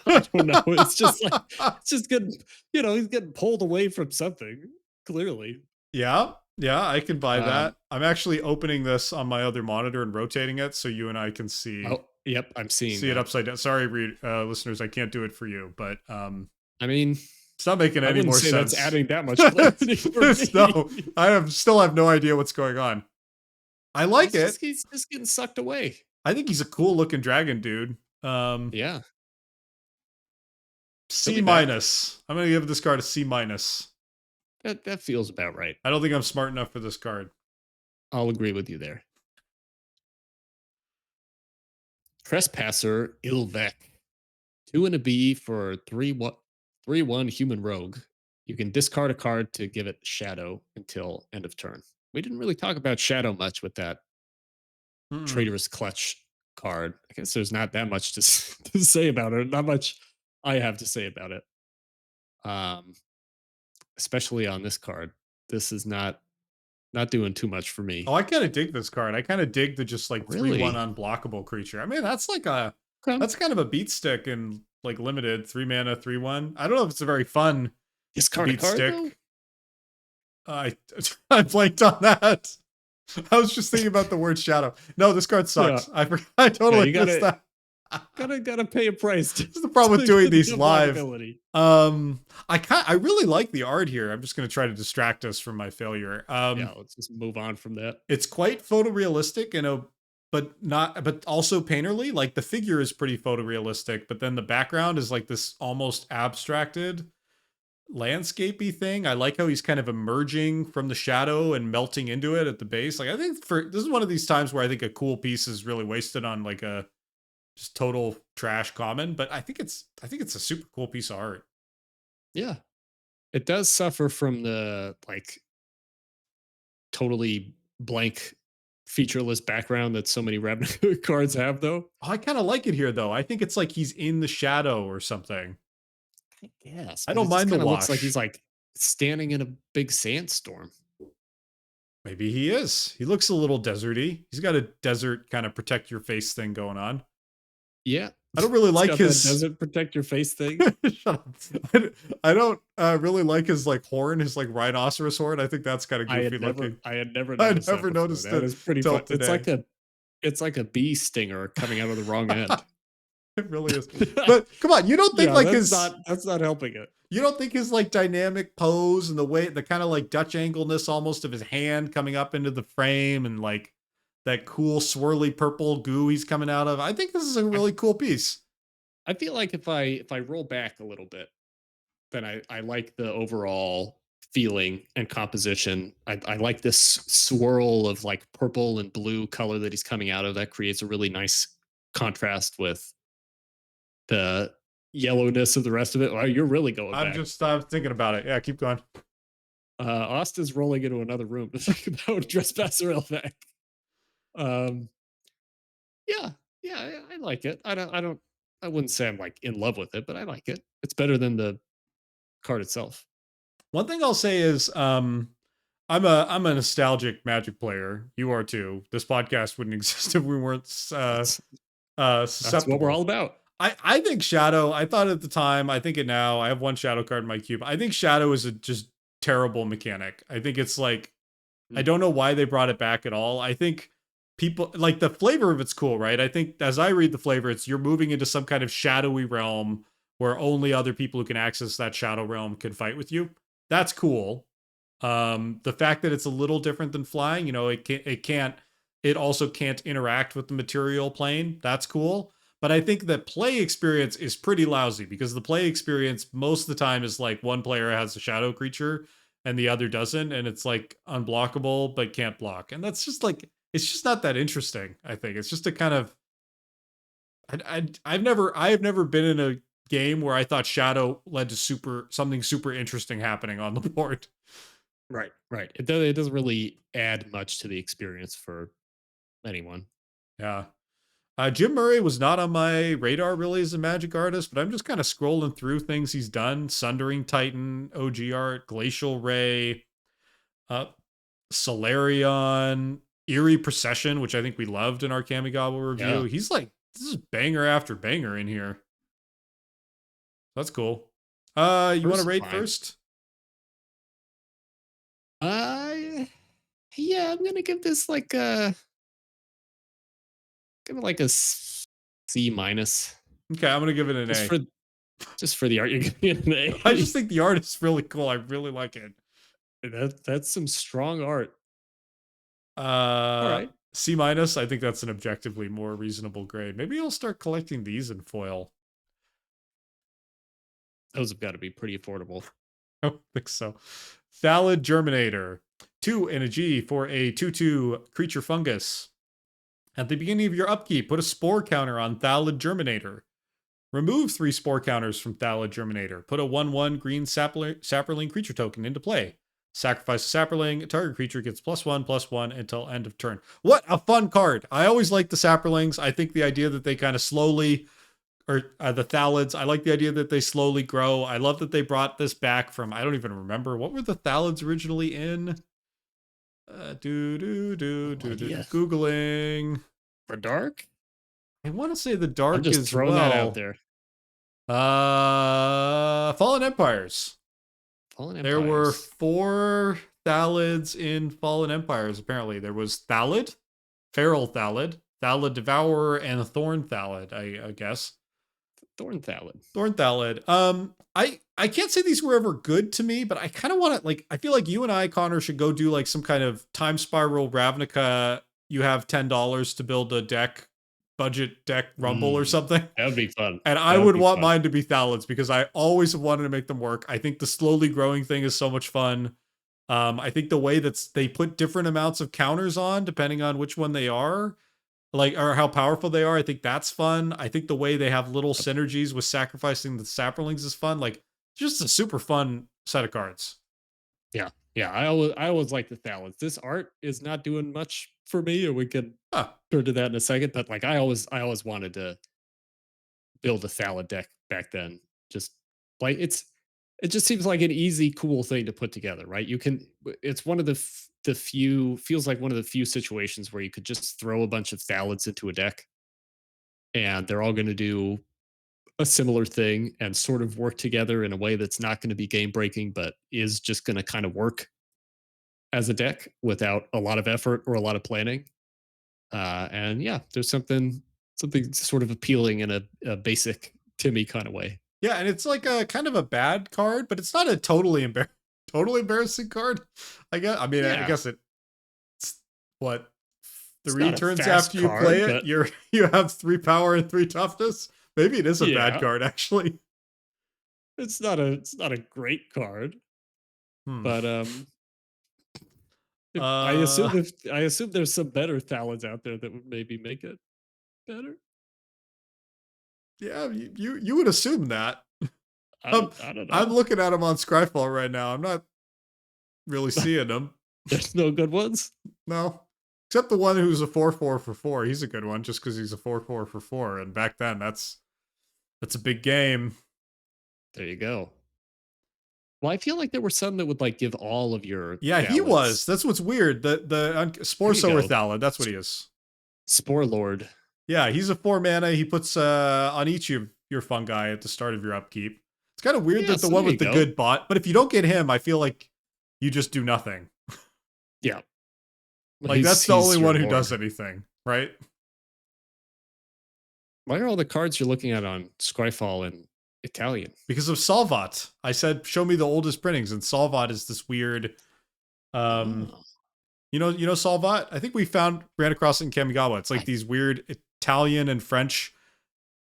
I don't know. It's just getting, he's getting pulled away from something, clearly. Yeah, yeah, I can buy Um, that. I'm actually opening this on my other monitor and rotating it so you and I can see oh, yep, I'm seeing see it that. upside down. Sorry, listeners, I can't do it for you, but I mean, it's not making I any wouldn't more say that's sense. adding that much clarity for me. No, still have no idea what's going on. I like it. He's just getting sucked away. I think he's a cool looking dragon dude. Yeah, he'll C be back. minus. I'm gonna give this card a C minus. That feels about right. I don't think I'm smart enough for this card. I'll agree with you there. Trespasser, il-Vec. 2 and a B for 3/1 human rogue. You can discard a card to give it shadow until end of turn. We didn't really talk about shadow much with that Mm-mm. traitorous clutch card. I guess there's not that much to, to say about it. Not much I have to say about it. Um, especially on this card. This is not doing too much for Oh, me. I kind of dig this card. I kind of dig the just like 3/1 Really? unblockable creature. I mean, that's like a Okay. that's kind of a beat stick in like limited 3 mana 3/1. I don't know if it's a very fun Discard a beat card though? stick. I I blanked on that. I was just thinking about the word shadow. No, this card Yeah. sucks. I forgot. I Yeah, totally you missed gotta that. gotta pay a price This is the problem with to doing get the these live. unblockability. I really like the art here. I'm just going to try to distract us from my failure. Yeah, let's just move on from that. It's quite photorealistic but also painterly. Like the figure is pretty photorealistic, but then the background is like this almost abstracted landscapey thing. I like how he's kind of emerging from the shadow and melting into it at the base. Like I think this is one of these times where I think a cool piece is really wasted on like a just total trash common, but I think it's a super cool piece of art. Yeah. It does suffer from the like totally blank featureless background that so many Ravnica cards have though. Oh, I kind of like it here though. I think it's like he's in the shadow or something. Yes, I but don't it just mind the kind of looks like he's wash. like standing in a big sandstorm. Maybe he is. He looks a little deserty. He's got a desert kind of protect your face thing going on. Yeah. I don't really It's like got that his. doesn't protect your face thing. Shut up. I don't really like his like horn, his like rhinoceros horn. I think that's kind of goofy looking. I had never I noticed that never before. noticed That it is pretty till fun. today. It's like a bee stinger coming out of the wrong end. It really is. But come on, you don't think Yeah, like his that's not helping it. you don't think his like dynamic pose and the kind of like Dutch angleness almost of his hand coming up into the frame and like that cool swirly purple goo he's coming out of. I think this is a I really cool piece. I feel like if I roll back a little bit, then I like the overall feeling and composition. I like this swirl of like purple and blue color that he's coming out of. That creates a really nice contrast with the yellowness of the rest of it. Wow, you're really going back. I'm thinking about it. Yeah, keep going. Austin's rolling into another room to think about Trespasser il-Vec. Um, yeah, yeah, I like it. I wouldn't say I'm like in love with it, but I like it. It's better than the card itself. One thing I'll say is I'm a nostalgic Magic player. You are too. This podcast wouldn't exist if we weren't That's that's what we're all susceptible. about. I think Shadow, I thought at the time, I think it now, I have one Shadow card in my cube. I think Shadow is a just terrible mechanic. I think it's like, I Mm. don't know why they brought it back at all. I think people, like the flavor of it's cool, right? I think as I read the flavor, it's you're moving into some kind of shadowy realm where only other people who can access that shadow realm can fight with you. That's cool. The fact that it's a little different than flying, it also can't interact with the material plane. That's cool. But I think the play experience is pretty lousy because the play experience most of the time is like one player has a shadow creature and the other doesn't, and it's like unblockable but can't block. And that's just like it's just not that interesting, I think. It's just a kind of I have never been in a game where I thought shadow led to something super interesting happening on the board. Right, right. It doesn't really add much to the experience for anyone. Yeah. Jim Murray was not on my radar really as a Magic artist, but I'm just kind of scrolling through things he's done. Sundering Titan, OG art, Glacial Ray, uh, Solarion, Eerie Procession, which I think we loved in our Kamigawa review. Yeah, He's like This is banger after banger in here. That's cool. You want to rate Fine. first? Yeah, I'm gonna give this like give it like a C minus. Okay, I'm gonna give it an Just A. for just for the art, you're giving it an I just A. think the art is really cool. I really like it. That's some strong art. All Uh, right, C minus. I think that's an objectively more reasonable grade. Maybe I'll start collecting these in foil. those have got to be pretty affordable. I don't think so. Thallid Germinator. 2 and a G for a 2/2 creature fungus. At the beginning of your upkeep, put a spore counter on Thallid Germinator. Remove 3 spore counters from Thallid Germinator. Put a 1/1 green sapperling creature token into play. Sacrifice a sapperling. Target creature gets +1/+1 until end of turn. What a fun card! I always like the sapperlings. I think the idea that they kind of slowly, or the Thallids, I like the idea that they slowly grow. I love that they brought this back from, I don't even remember. What were the Thallids originally in? Googling. For dark, I want to say the I'm dark just as throwing that out well. there. Fallen Empires. Fallen Empires. There were 4 Thallids in Fallen Empires, apparently. There was Thallid, Feral Thallid, Thallid Devourer, and Thorn Thallid, I guess. Thorn Thallid. Thorn Thallid. I can't say these were ever good to me, but I kind of want to, like, I feel like you and I, Connor, should go do like some kind of Time Spiral Ravnica. You have $10 to build a deck, budget deck rumble or something. That would be fun. And I would want mine to be Thallids because I always have wanted to make them work. I think the slowly growing thing is so much fun. I think the way that they put different amounts of counters on, depending on which one they are, like, or how powerful they are, I think that's fun. I think the way they have little synergies with sacrificing the sapperlings is fun. Like, just a super fun set of cards. Yeah, I always like the Thallids. This art is not doing much for me, and we can turn to that in a second. But like, I always wanted to build a Thallid deck back then. Just like it just seems like an easy, cool thing to put together, right? You can. It's one of the few, feels like one of the few situations where you could just throw a bunch of Thallids into a deck, and they're all going to do a similar thing and sort of work together in a way that's not going to be game breaking, but is just going to kind of work as a deck without a lot of effort or a lot of planning. And yeah, there's something sort of appealing in a basic Timmy kind of way. Yeah, and it's like a kind of a bad card, but it's not a totally embarrassing card. I guess. I mean, I guess it's what, 3 turns after you play it, you have 3 power and 3 toughness. Maybe it is a bad card, actually. It's not a great card, but I assume there's some better Thallids out there that would maybe make it better. Yeah, you would assume that. I don't know. I'm looking at them on Scryfall right now. I'm not really seeing them. There's no good ones? No. Except the one who's a 4/4 for 4. He's a good one just because he's a 4/4 for 4. And back then, that's a big game. There you go. Well, I feel like there were some that would like give all of your. Yeah, Thallids. he was. That's what's weird. The Spore Sower Thallid. That's what he is. Spore Lord. Yeah, he's a 4 mana. He puts on each of your fungi at the start of your upkeep. It's kind of weird that the one with the good bot, but if you don't get him, I feel like you just do nothing. Yeah. Like, that's the only one who does anything, right? Why are all the cards you're looking at on Scryfall in Italian? Because of Solvat. I said, show me the oldest printings, and Solvat is this weird, you know Solvat? I think we ran across it in Kamigawa. It's like these weird Italian and French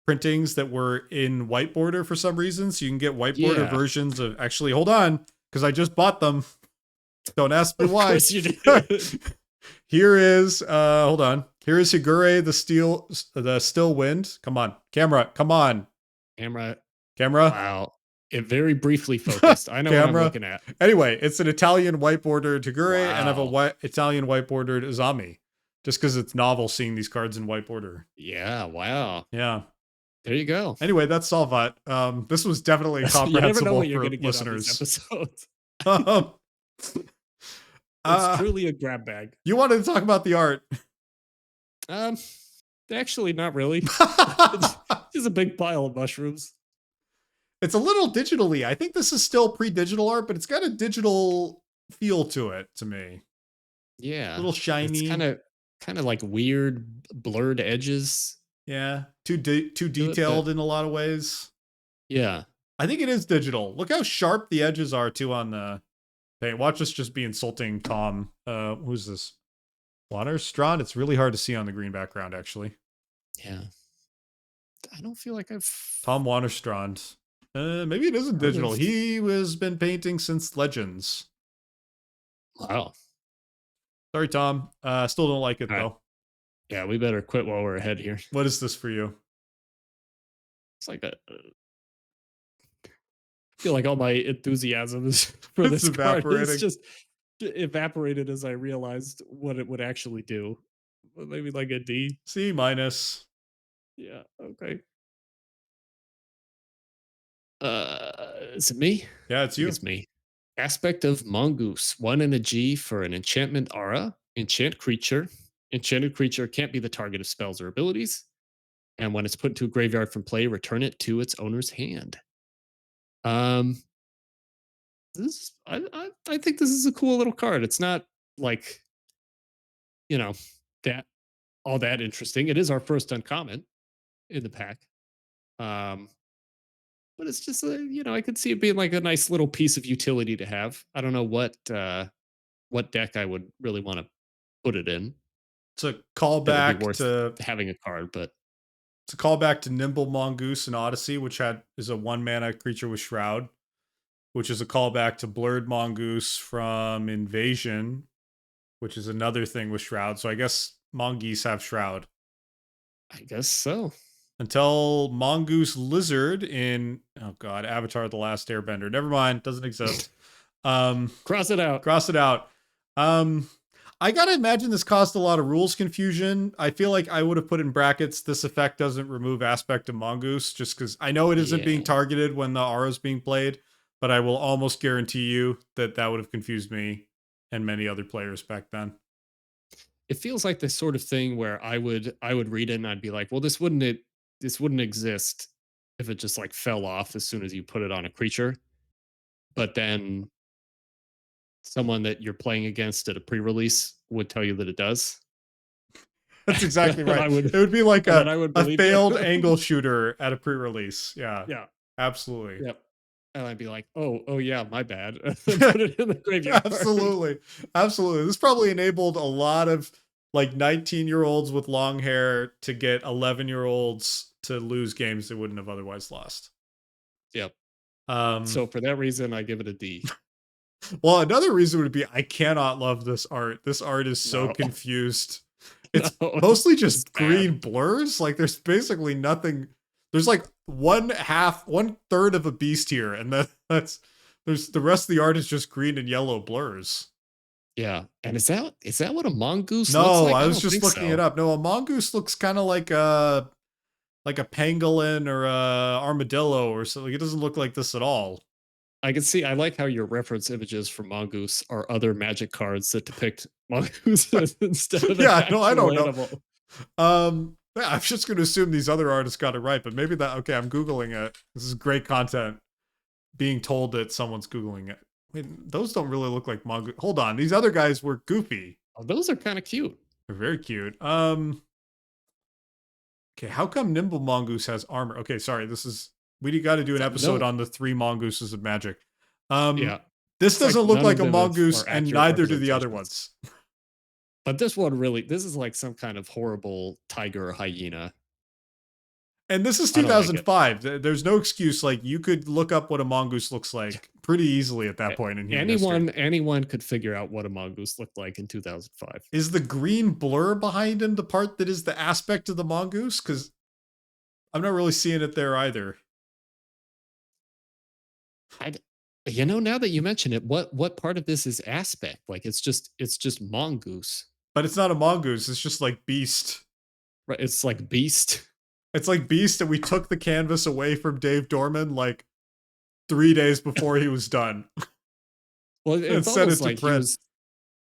printings that were in white border for some reason. So you can get white border versions of, actually, hold on, because I just bought them. Don't ask me why. Of course you did. Here is, hold on. Here is Higure, the still wind. Come on, camera. Come on. Camera. Wow. It very briefly focused. I know what I'm looking at. Anyway, it's an Italian white bordered Higure, and I have a Italian white bordered Azami. Just because it's novel seeing these cards in white border. Yeah, wow. Yeah. There you go. Anyway, that's Solvat. This was definitely comprehensible for listeners. Episodes. It's truly a grab bag. You wanted to talk about the art. Actually, not really. It's just a big pile of mushrooms. It's a little digitally. I think this is still pre-digital art, but it's got a digital feel to it to me. A Yeah, little it's shiny. kind of like weird blurred edges Yeah, too to it, but detailed in a lot of ways. yeah. I think it is digital. Look how sharp the edges are too on the paint. Watch us just be insulting Tom. Who's this? Waterstrand? It's really hard to see on the green background, actually. Yeah. I don't feel like I've Tom Waterstrand. Maybe it isn't heard digital. of. He was been painting since Legends. Wow. Sorry, Tom. Still don't like it All right. though. Yeah, we better quit while we're ahead here. What is this for you? It's like I feel like all my enthusiasm is for It's this card. It's evaporating. just evaporated as I realized what it would actually do. Maybe like a D. C minus. Yeah. Okay. Is it me? Yeah, I it's think you. it's me. Aspect of Mongoose. 1 and a G for an enchantment aura. Enchant creature. Enchanted creature can't be the target of spells or abilities. And when it's put into a graveyard from play, return it to its owner's hand. Um, this I think this is a cool little card. It's not like, you know, that all that interesting. It is our first uncommon in the pack. Um, but it's just I could see it being like a nice little piece of utility to have. I don't know what deck I would really want to put it in It's a that would be callback worth to having a card, but Nimble Mongoose in Odyssey, which is a 1 mana creature with Shroud, which is a callback to Blurred Mongoose from Invasion, which is another thing with Shroud. So I guess Mongoose have Shroud. I guess so. Until Mongoose Lizard in Avatar: The Last Airbender. Never mind, doesn't exist. Cross it out. Cross it out. I gotta imagine this caused a lot of rules confusion. I feel like I would have put in brackets, this effect doesn't remove aspect of Mongoose, just because I know it isn't being Yeah. targeted when the aura's being played, but I will almost guarantee you that would have confused me and many other players back then. It feels like the sort of thing where I would read it and I'd be like, well, this wouldn't exist if it just like fell off as soon as you put it on a creature. But then someone that you're playing against at a pre-release would tell you that it does. That's exactly right. It It would be like then I would a believe failed it. angle shooter at a pre-release. Yeah, Yeah. absolutely. Yep. And I'd be like, oh yeah, my bad. Put it in the graveyard. Absolutely. Absolutely. This probably enabled a lot of like 19-year-olds with long hair to get 11-year-olds to lose games they wouldn't have otherwise lost. Yep. Um, So for that reason, I give it a D. well, another reason would be I cannot love this art. This art is so No. confused. It's No, mostly it's just bad. green blurs. Like there's basically nothing. There's like 1/3 of a beast here, and that's there's the rest of the art is just green and yellow blurs. Yeah. And is that what a mongoose looks No, like? I was don't just think looking so. it up. No, a mongoose looks kind of like a pangolin or a armadillo or something. It doesn't look like this at all. I can see. I like how your reference images for mongoose are other magic cards that depict mongooses instead of an Yeah, no, I actual don't know. animal. Yeah, I'm just going to assume these other artists got it right, but maybe okay, I'm Googling it. This is great content. Being told that someone's Googling it. Wait, those don't really look like mongoose. Hold on, these other guys were goofy. Oh, those are kind of cute. They're very cute. Okay, how come Nimble Mongoose has armor? Okay, sorry, we got to do an episode No. on the 3 mongooses of Magic. Yeah. This It's like doesn't look none like of a them mongoose, are and accurate neither do the other representations. ones. But this is like some kind of horrible tiger or hyena. And this is I don't like it. 2005. There's no excuse. Like you could look up what a mongoose looks like pretty easily at that point in human history. Anyone could figure out what a mongoose looked like in 2005. Is the green blur behind him the part that is the aspect of the mongoose? Because I'm not really seeing it there either. Now that you mention it, what part of this is aspect? Like it's just mongoose. But it's not a mongoose. It's just like beast. Right? It's like beast. It's like beast, and we took the canvas away from Dave Dorman like 3 days before he was done. Well, it's and sent it almost to like print.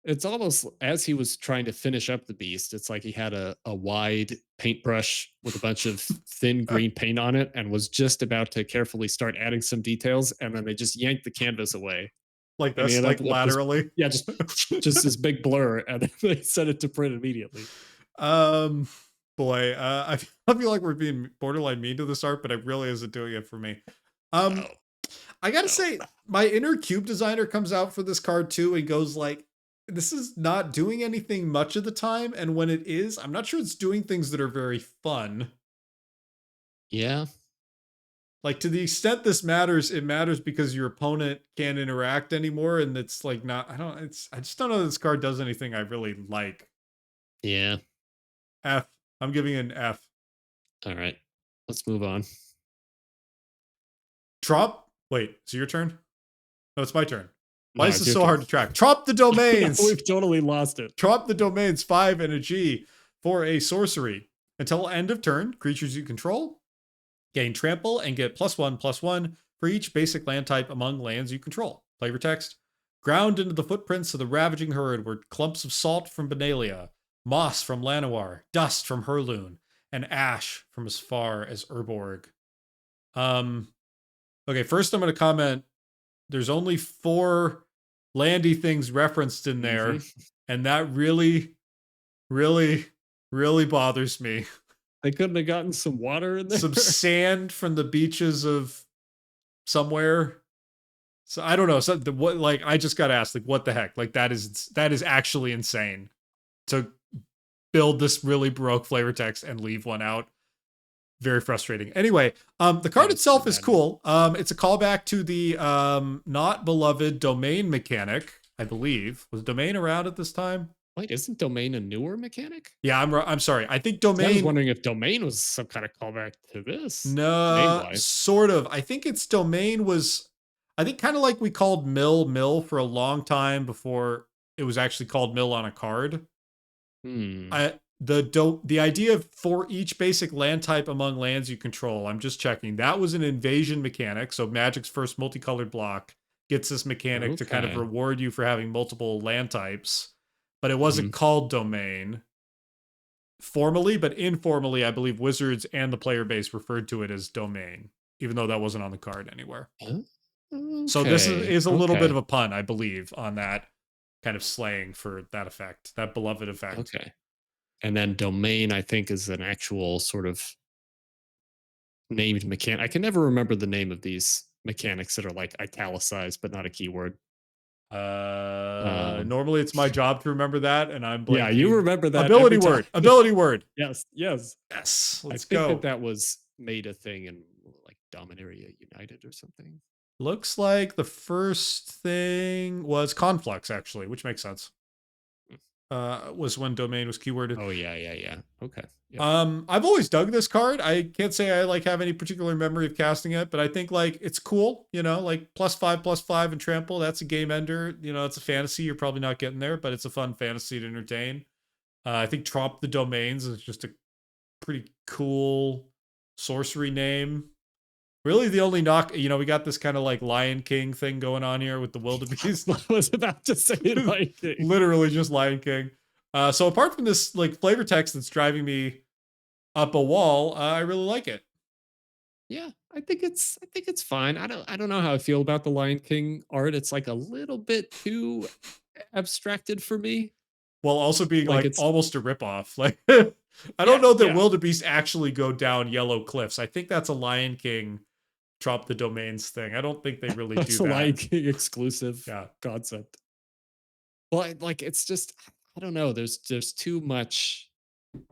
It's almost as he was trying to finish up the beast, it's like he had a wide paintbrush with a bunch of thin green paint on it and was just about to carefully start adding some details, and then they just yanked the canvas away. Like And he this, ended like up with this, laterally. yeah, just this big blur, and then they sent it to print immediately. um, boy, I feel like we're being borderline mean to this art, but it really isn't doing it for me. No, I gotta no. say, my inner cube designer comes out for this card too and goes like, this is not doing anything much of the time, and when it is, I'm not sure it's doing things that are very fun. Yeah, Like to the extent this matters, it matters because your opponent can't interact anymore, and it's like not. I just don't know that this card does anything I really like. yeah. F. I'm giving it an F. All right, let's move on. Tromp. Wait, is it your turn? No, it's my turn. Why No, is it's this your so turn. hard to track? Tromp the Domains. We've totally lost it. Tromp the Domains 5 and a G for a sorcery. Until end of turn, creatures you control gain trample and get +1/+1 for each basic land type among lands you control. Flavor text: ground into the footprints of the ravaging herd were clumps of salt from Benalia, moss from Llanowar, dust from Hurloon, and ash from as far as Urborg. Okay, first I'm going to comment. There's only 4 landy things referenced in there, and that really, really, really bothers me. They couldn't have gotten some water in there. Some sand from the beaches of somewhere. So I don't know. So what? Like I just got asked, like, what the heck? Like that is actually insane to build this really baroque flavor text and leave one out. Very frustrating. Anyway, the card itself is cool. It's a callback to the not beloved domain mechanic, I believe. Was domain around at this time? Wait, isn't domain a newer mechanic? Yeah, I'm sorry. I think I was domain. wondering if domain was some kind of callback to this. No, Name-wise. sort of. I think its domain was, I think kind of like we called mill for a long time before it was actually called mill on a card. Hmm. The idea of for each basic land type among lands you control, I'm just checking. That was an invasion mechanic. So Magic's first multicolored block gets this mechanic to kind of Okay. reward you for having multiple land types, but it wasn't called domain formally, but informally, I believe Wizards and the player base referred to it as domain, even though that wasn't on the card anywhere. Okay. So this is a little bit of Okay. a pun, I believe, on that kind of slaying for that effect, that beloved effect. Okay. And then domain, I think, is an actual sort of named mechanic. I can never remember the name of these mechanics that are like italicized, but not a keyword. Normally it's my job to remember that, and I'm Yeah, you blanking. remember that Ability every time. word. Ability word. Yes, yes. Yes. I Let's think go. that was made a thing in like Dominaria United or something. Looks like the first thing was Conflux, actually, which makes sense. Was when domain was keyworded. Oh yeah. Okay. Yep. I've always dug this card. I can't say I like have any particular memory of casting it, but I think like it's cool, you know, like +5/+5 and trample. That's a game ender. You know, it's a fantasy. You're probably not getting there, but it's a fun fantasy to entertain. I think Tromp the Domains is just a pretty cool sorcery name. Really, the only knock, you know, we got this kind of like Lion King thing going on here with the wildebeest. I was about to say Lion King. Literally just Lion King. So apart from this like flavor text that's driving me up a wall, I really like it. Yeah, I think it's fine. I don't know how I feel about the Lion King art. It's like a little bit too abstracted for me. While also being Like like it's almost a ripoff. Like I don't know that yeah. wildebeest actually go down yellow cliffs. I think that's a Lion King Tromp the Domains thing. I don't think they really That's do a that. Lion King exclusive Yeah. concept. Well, like it's just I don't know. There's too much.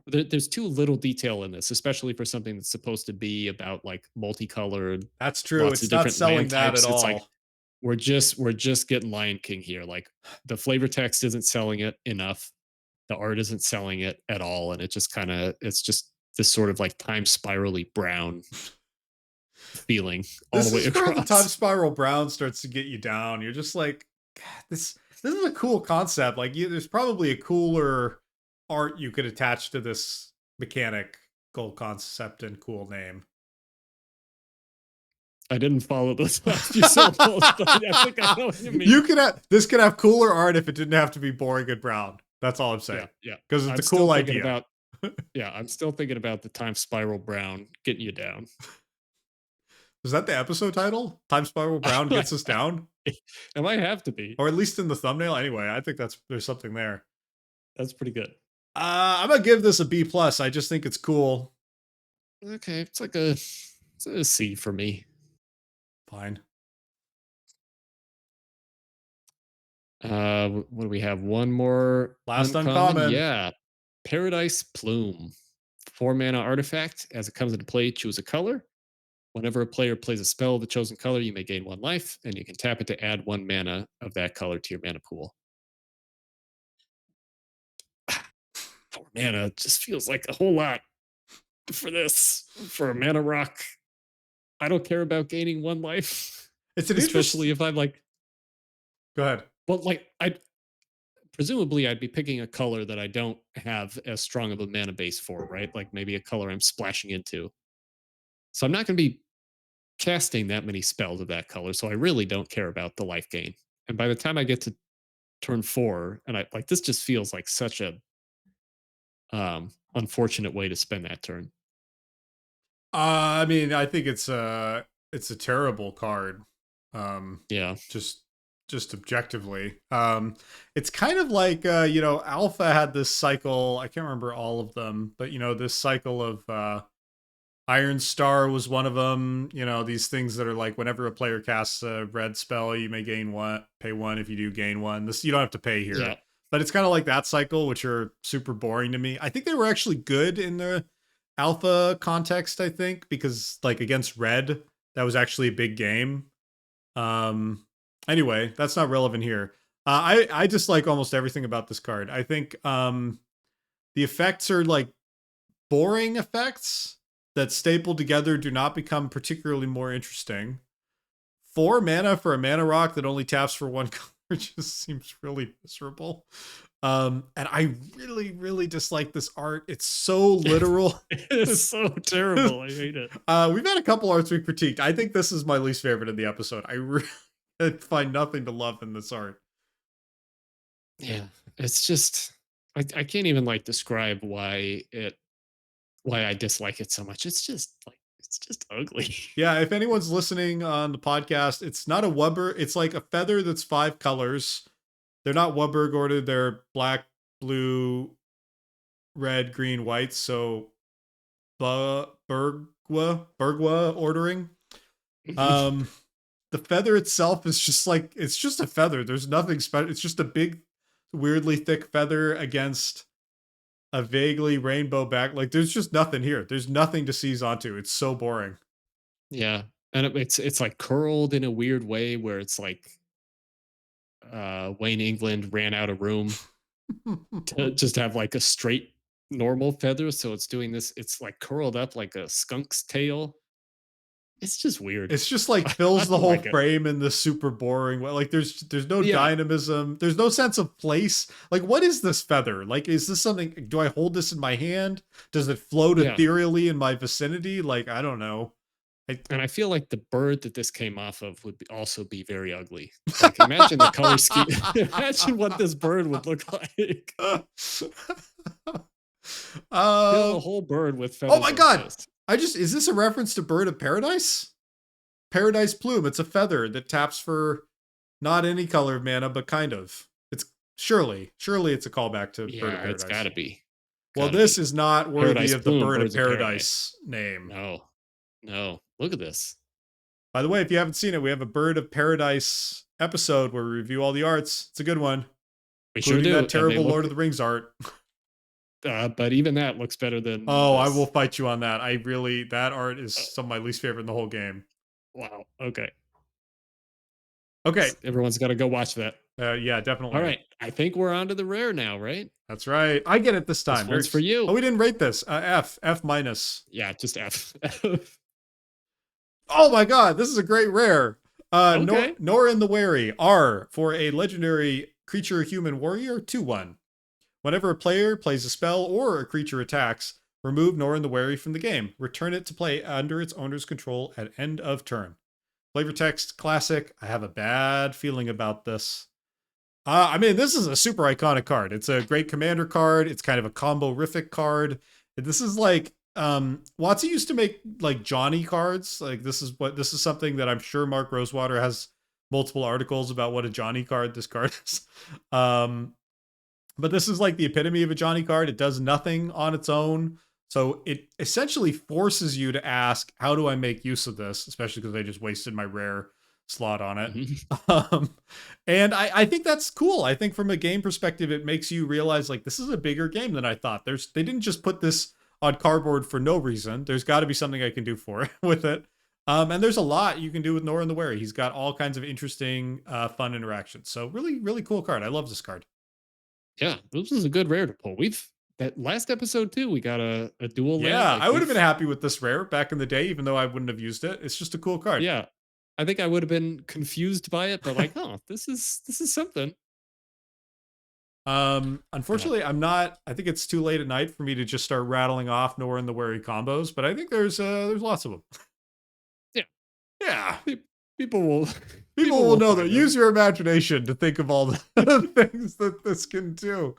There's too little detail in this, especially for something that's supposed to be about like multicolored, That's true. lots of It's not different selling land that types. at It's like all. we're just getting Lion King here. Like the flavor text isn't selling it enough. The art isn't selling it at all, and it just kind of it's just this sort of like time spirally brown feeling all This the way is where the time across. spiral brown starts to get you down. You're just like, God, this is a cool concept. Like, there's probably a cooler art you could attach to this mechanical concept and cool name. I didn't follow those last few syllables, but I think I know what you mean. This could have cooler art if it didn't have to be boring and brown. That's all I'm saying. Yeah. Because it's I'm a cool still thinking idea. I'm still thinking about the Time Spiral Brown getting you down. Is that the episode title? Time Spiral Brown gets us down? It might have to be. Or at least in the thumbnail. Anyway, I think there's something there. That's pretty good. I'm gonna give this a B+. I just think it's cool. Okay, it's a C for me. Fine. What do we have? One more Last uncommon. Yeah. Paradise Plume. 4 mana artifact. As it comes into play, choose a color. Whenever a player plays a spell of the chosen color, you may gain 1 life, and you can tap it to add 1 mana of that color to your mana pool. 4 mana just feels like a whole lot for this. For a mana rock. I don't care about gaining 1 life. It's an especially if I'm like. Go ahead. Well, like presumably I'd be picking a color that I don't have as strong of a mana base for, right? Like maybe a color I'm splashing into. So I'm not going to be casting that many spells of that color, so I really don't care about the life gain. And by the time I get to turn 4, and I like this just feels like such a unfortunate way to spend that turn. I mean, I think it's a terrible card. Yeah. Just objectively. It's kind of like Alpha had this cycle, I can't remember all of them, but this cycle of Iron Star was one of them. These things that are like whenever a player casts a red spell, you may pay 1 if you do gain 1. This you don't have to pay here. Yeah. But it's kind of like that cycle, which are super boring to me. I think they were actually good in the Alpha context, I think, because like against red, that was actually a big game. Anyway, that's not relevant here. I just like almost everything about this card. I think the effects are like boring effects that stapled together do not become particularly more interesting. 4 mana for a mana rock that only taps for 1 color just seems really miserable. And I really, really dislike this art. It's so literal. It's so terrible. I hate it. We've had a couple arts we critiqued. I think this is my least favorite in the episode. I really find nothing to love in this art. Yeah, it's just I can't even like describe why I dislike it so much. It's just ugly. Yeah, if anyone's listening on the podcast, it's not a Wubber. It's like a feather that's 5 colors. They're not Wubberg ordered. They're black, blue, red, green, white. So Bergwa ordering. The feather itself is just like, it's just a feather. There's nothing special. It's just a big, weirdly thick feather against a vaguely rainbow back. Like there's just nothing here. There's nothing to seize onto. It's so boring. Yeah. And it's like curled in a weird way where it's like Wayne England ran out of room to just have like a straight normal feather. So it's doing this, it's like curled up like a skunk's tail. It's just weird. It's just like fills the whole frame in this super boring way. Like there's no dynamism. There's no sense of place. Like what is this feather? Like is this something? Do I hold this in my hand? Does it float ethereally in my vicinity? Like I don't know. And I feel like the bird that this came off of would also be very ugly. Like imagine the color scheme. Imagine what this bird would look like. Fill a whole bird with feathers. Oh my god! Is this a reference to Bird of Paradise? Paradise Plume. It's a feather that taps for not any color of mana, but kind of. It's surely it's a callback to Bird of Paradise. It's gotta be. Well, this is not worthy of the Bird of Paradise name. No. Look at this. By the way, if you haven't seen it, we have a Bird of Paradise episode where we review all the arts. It's a good one. We sure do. That terrible Lord of the Rings art. But even that looks better than. Oh, this. I will fight you on that. That art is some of my least favorite in the whole game. Wow. Okay. Okay. Everyone's got to go watch that. Yeah, definitely. All right. I think we're on to the rare now, right? That's right. I get it this time. This one's for you. Oh, we didn't rate this. F minus. Yeah, just F. Oh my god, this is a great rare. Okay. Norin the Wary. R for a legendary creature human warrior 2/1. Whenever a player plays a spell or a creature attacks, remove Norin the Wary from the game. Return it to play under its owner's control at end of turn. Flavor text, classic. I have a bad feeling about this. I mean, this is a super iconic card. It's a great commander card. It's kind of a combo-rific card. This is like, Watsy used to make like Johnny cards. Like this is something that I'm sure Mark Rosewater has multiple articles about what a Johnny card this card is. But this is like the epitome of a Johnny card. It does nothing on its own. So it essentially forces you to ask, how do I make use of this? Especially because I just wasted my rare slot on it. And I think that's cool. I think from a game perspective, it makes you realize like this is a bigger game than I thought. They didn't just put this on cardboard for no reason. There's got to be something I can do for it with it. And there's a lot you can do with Norin the Wary. He's got all kinds of interesting, fun interactions. So really, really cool card. I love this card. Yeah, this was a good rare to pull. That last episode too, we got a dual land. Yeah, I would have been happy with this rare back in the day, even though I wouldn't have used it. It's just a cool card. Yeah, I think I would have been confused by it, but like, oh, this is something. Unfortunately, I'm not. I think it's too late at night for me to just start rattling off Norin the Wary combos, but I think there's lots of them. Yeah, yeah. People will know that. Use your imagination to think of all the things that this can do.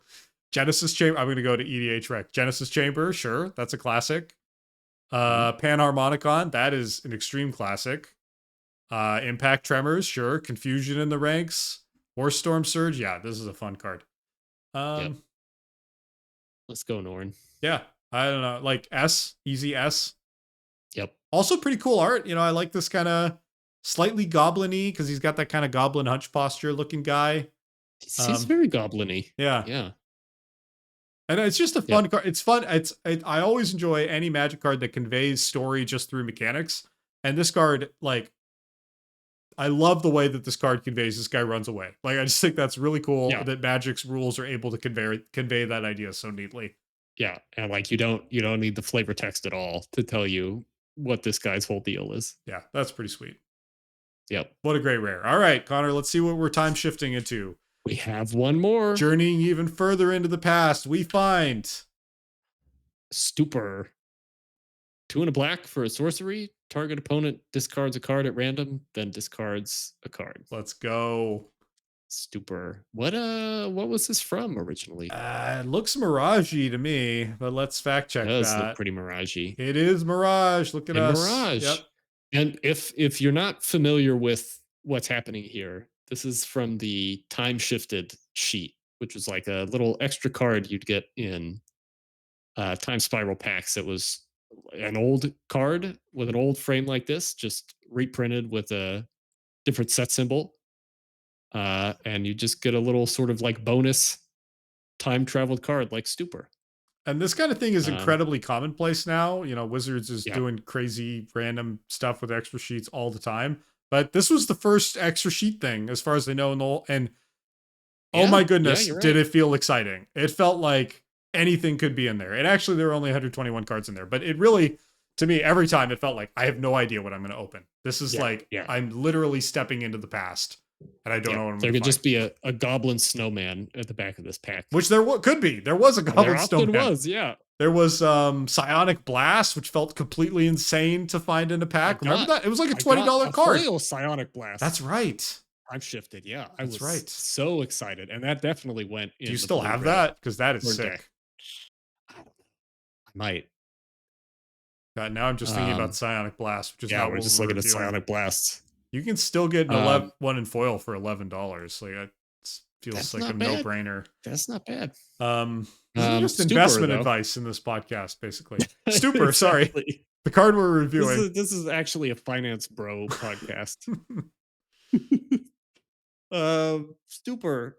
Genesis Chamber. I'm going to go to EDH Rec. Genesis Chamber, sure, that's a classic. Panharmonicon, that is an extreme classic. Impact Tremors, sure. Confusion in the Ranks. Warstorm Surge, yeah, this is a fun card. Yep. Let's go, Norin. Yeah, I don't know, like easy S. Yep. Also pretty cool art. You know, I like this kind of slightly goblin-y because he's got that kind of goblin hunch posture looking guy. He's very goblin-y. Yeah. Yeah. And it's just a fun card. It's fun. I always enjoy any Magic card that conveys story just through mechanics. And this card, like, I love the way that this card conveys this guy runs away. Like, I just think that's really cool that Magic's rules are able to convey that idea so neatly. Yeah, and like you don't need the flavor text at all to tell you what this guy's whole deal is. Yeah, that's pretty sweet. Yep. What a great rare. All right, Connor, let's see what we're time shifting into. We have one more. Journeying even further into the past, we find Stupor. 2 and a black for a sorcery. Target opponent discards a card at random, then discards a card. Let's go. Stupor. What was this from originally? It looks Mirage-y to me, but let's fact check that. It does look pretty Mirage-y. It is Mirage. Look at us. Mirage. Yep. And if you're not familiar with what's happening here, this is from the time shifted sheet, which was like a little extra card you'd get in time spiral packs. It was an old card with an old frame like this, just reprinted with a different set symbol. And you just get a little sort of like bonus time traveled card like Stupor. And this kind of thing is incredibly commonplace now. You know, Wizards is doing crazy random stuff with extra sheets all the time. But this was the first extra sheet thing, as far as they know. And oh my goodness, did it feel exciting. It felt like anything could be in there. And actually, there were only 121 cards in there. But it really, to me, every time it felt like I have no idea what I'm going to open. This is I'm literally stepping into the past. And I don't know what I'm There could just be a goblin snowman at the back of this pack. Which there could be. There was a goblin snowman. There was, yeah. There was Psionic Blast, which felt completely insane to find in a pack. Remember that? It was like a $20 card. Foil Psionic Blast. That's right. I've shifted, yeah. I was right. so excited. And that definitely went in. Do you still have that? Because that is sick. Deck. I don't know. I might. God, now I'm just thinking about Psionic Blast, which is not we're just looking at Psionic Blasts. You can still get an one in foil for $11. Like it feels like a no-brainer. That's not bad. This is just investment advice in this podcast, basically. Stupor, sorry. The card we're reviewing. This is actually a finance bro podcast. Stupor.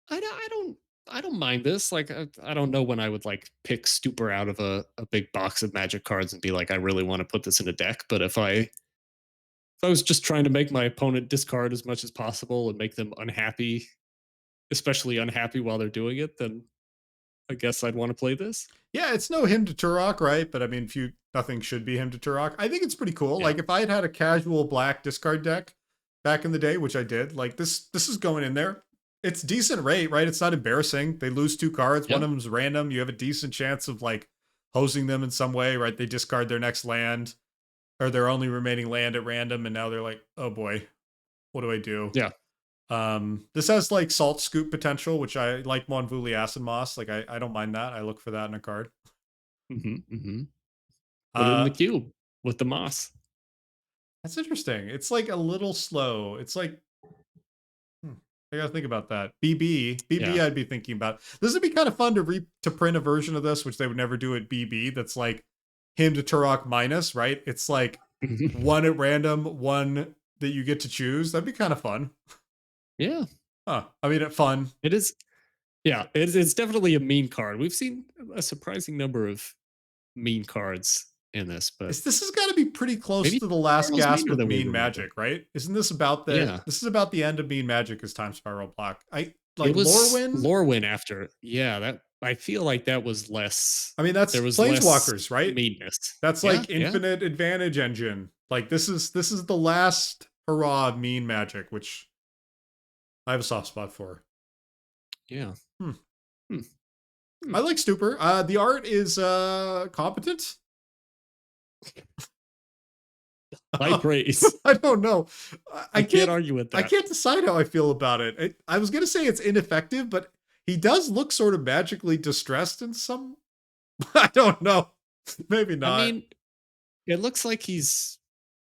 I don't mind this. Like I don't know when I would like pick Stupor out of a big box of Magic cards and be like, I really want to put this in a deck. But if I was just trying to make my opponent discard as much as possible and make them unhappy, especially unhappy while they're doing it, then I guess I'd want to play this. Yeah, it's no Hymn to Turok, right? But I mean, nothing should be Hymn to Turok. I think it's pretty cool. Yeah. Like if I had a casual black discard deck back in the day, which I did, like this is going in there. It's decent rate, right? It's not embarrassing. They lose 2 cards. One of them's random. You have a decent chance of like hosing them in some way, right? They discard their next land. or their only remaining land at random, and now they're like, oh boy, what do I do? Yeah. This has like salt scoop potential, which I like. Mwonvuli Acid-Moss, like I don't mind that. I look for that in a card. Put it in the Uh, cube with the moss. that's interesting. It's like a little slow. It's like, I gotta think about that. BB, Yeah. I'd be thinking about. This would be kind of fun to print a version of this, which they would never do at BB. That's like him to Turok minus, right? It's like one at random, one that you get to choose. That'd be kind of fun. Yeah. Huh. I mean, fun. It is. Yeah, it's definitely a mean card. We've seen a surprising number of mean cards in this, but This has got to be pretty close maybe to the last Spiral's gasp meaner of than we Mean remember. Magic, right? Isn't this about Yeah. this is about the end of Mean Magic as Time Spiral block. I like It was Lorwyn. Lorwyn after. Yeah, that I feel like that was less. I mean, that's There was less Planeswalkers, right? meanness. That's Yeah, like yeah, infinite advantage engine. Like this is the last hurrah of Mean Magic, which I have a soft spot for. yeah. Hmm. Hmm. I like Stupor. The art is competent. High praise. I don't know. I can't argue with that. I can't decide how I feel about it. I was gonna say it's ineffective, but he does look sort of magically distressed in some. I don't know. Maybe not. I mean, it looks like he's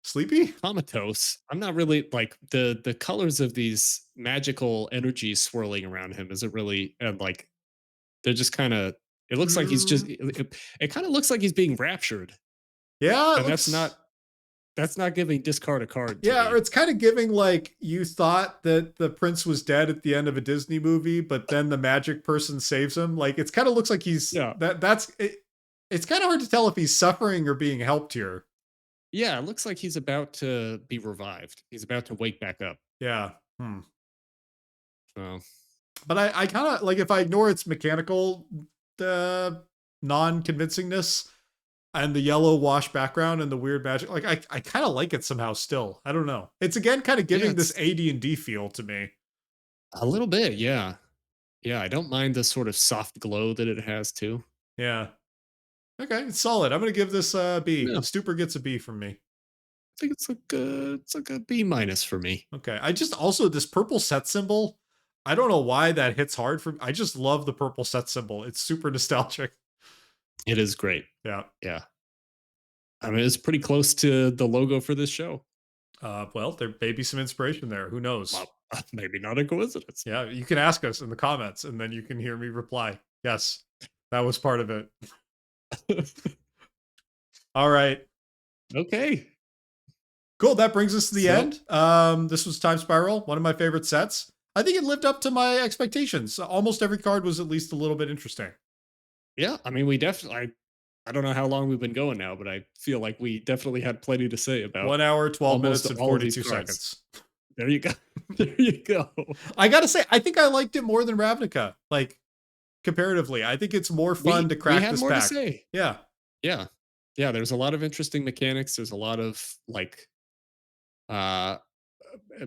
sleepy. comatose. I'm not really like the colors of these magical energies swirling around him. Isn't really and like they're just kind of. It looks like he's just. It kind of looks like he's being raptured, Yeah, and that's not giving discard a card. Yeah, or it's kind of giving like you thought that the prince was dead at the end of a Disney movie, but then the magic person saves him. Like it's kind of looks like he's that's it. It's kind of hard to tell if he's suffering or being helped here. Yeah, it looks like he's about to be revived. He's about to wake back up. Yeah. So, but I kind of like if I ignore its mechanical non-convincingness and the yellow wash background and the weird magic, like I kind of like it somehow still. I don't know. It's again kind of giving this AD&D feel to me. A little bit, yeah. Yeah, I don't mind the sort of soft glow that it has too. Yeah. Okay, it's solid. I'm gonna give this a B. Yeah. Stupor gets a B from me. I think it's like a B minus for me. Okay. I just also this purple set symbol. I don't know why that hits hard for me. I just love the purple set symbol. It's super nostalgic. It is great. Yeah. Yeah. I mean, it's pretty close to the logo for this show. Well, there may be some inspiration there. Who knows? Well, maybe not a coincidence. Yeah, you can ask us in the comments, and then you can hear me reply. Yes, that was part of it. All right. Okay. Cool. That brings us to the end. This was Time Spiral, one of my favorite sets. I think it lived up to my expectations. Almost every card was at least a little bit interesting. Yeah, I mean, we definitely. I don't know how long we've been going now, but I feel like we definitely had plenty to say about 1 hour, 12 minutes, and 42 seconds. There you go. There you go. I gotta say, I think I liked it more than Ravnica. Like comparatively, I think it's more fun to crack this pack. To say. Yeah, yeah, yeah. There's a lot of interesting mechanics. There's a lot of like,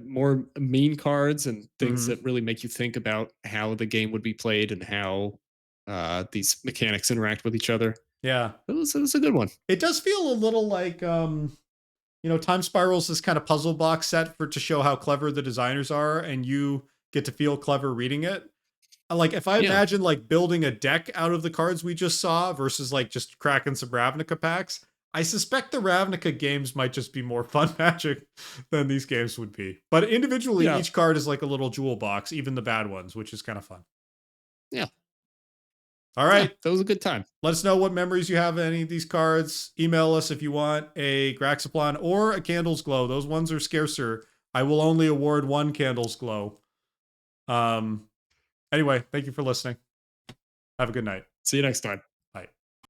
more mean cards and things that really make you think about how the game would be played and how these mechanics interact with each other. Yeah, it was a good one. It does feel a little like Time Spiral's this kind of puzzle box set to show how clever the designers are, and you get to feel clever reading it. Like if I imagine like building a deck out of the cards we just saw versus like just cracking some Ravnica packs, I suspect the Ravnica games might just be more fun Magic than these games would be. But individually, each card is like a little jewel box, even the bad ones, which is kind of fun. Yeah. All right. Yeah, that was a good time. Let us know what memories you have of any of these cards. Email us if you want a Graxaplan or a Candle's Glow. Those ones are scarcer. I will only award one Candle's Glow. Anyway, thank you for listening. Have a good night. See you next time.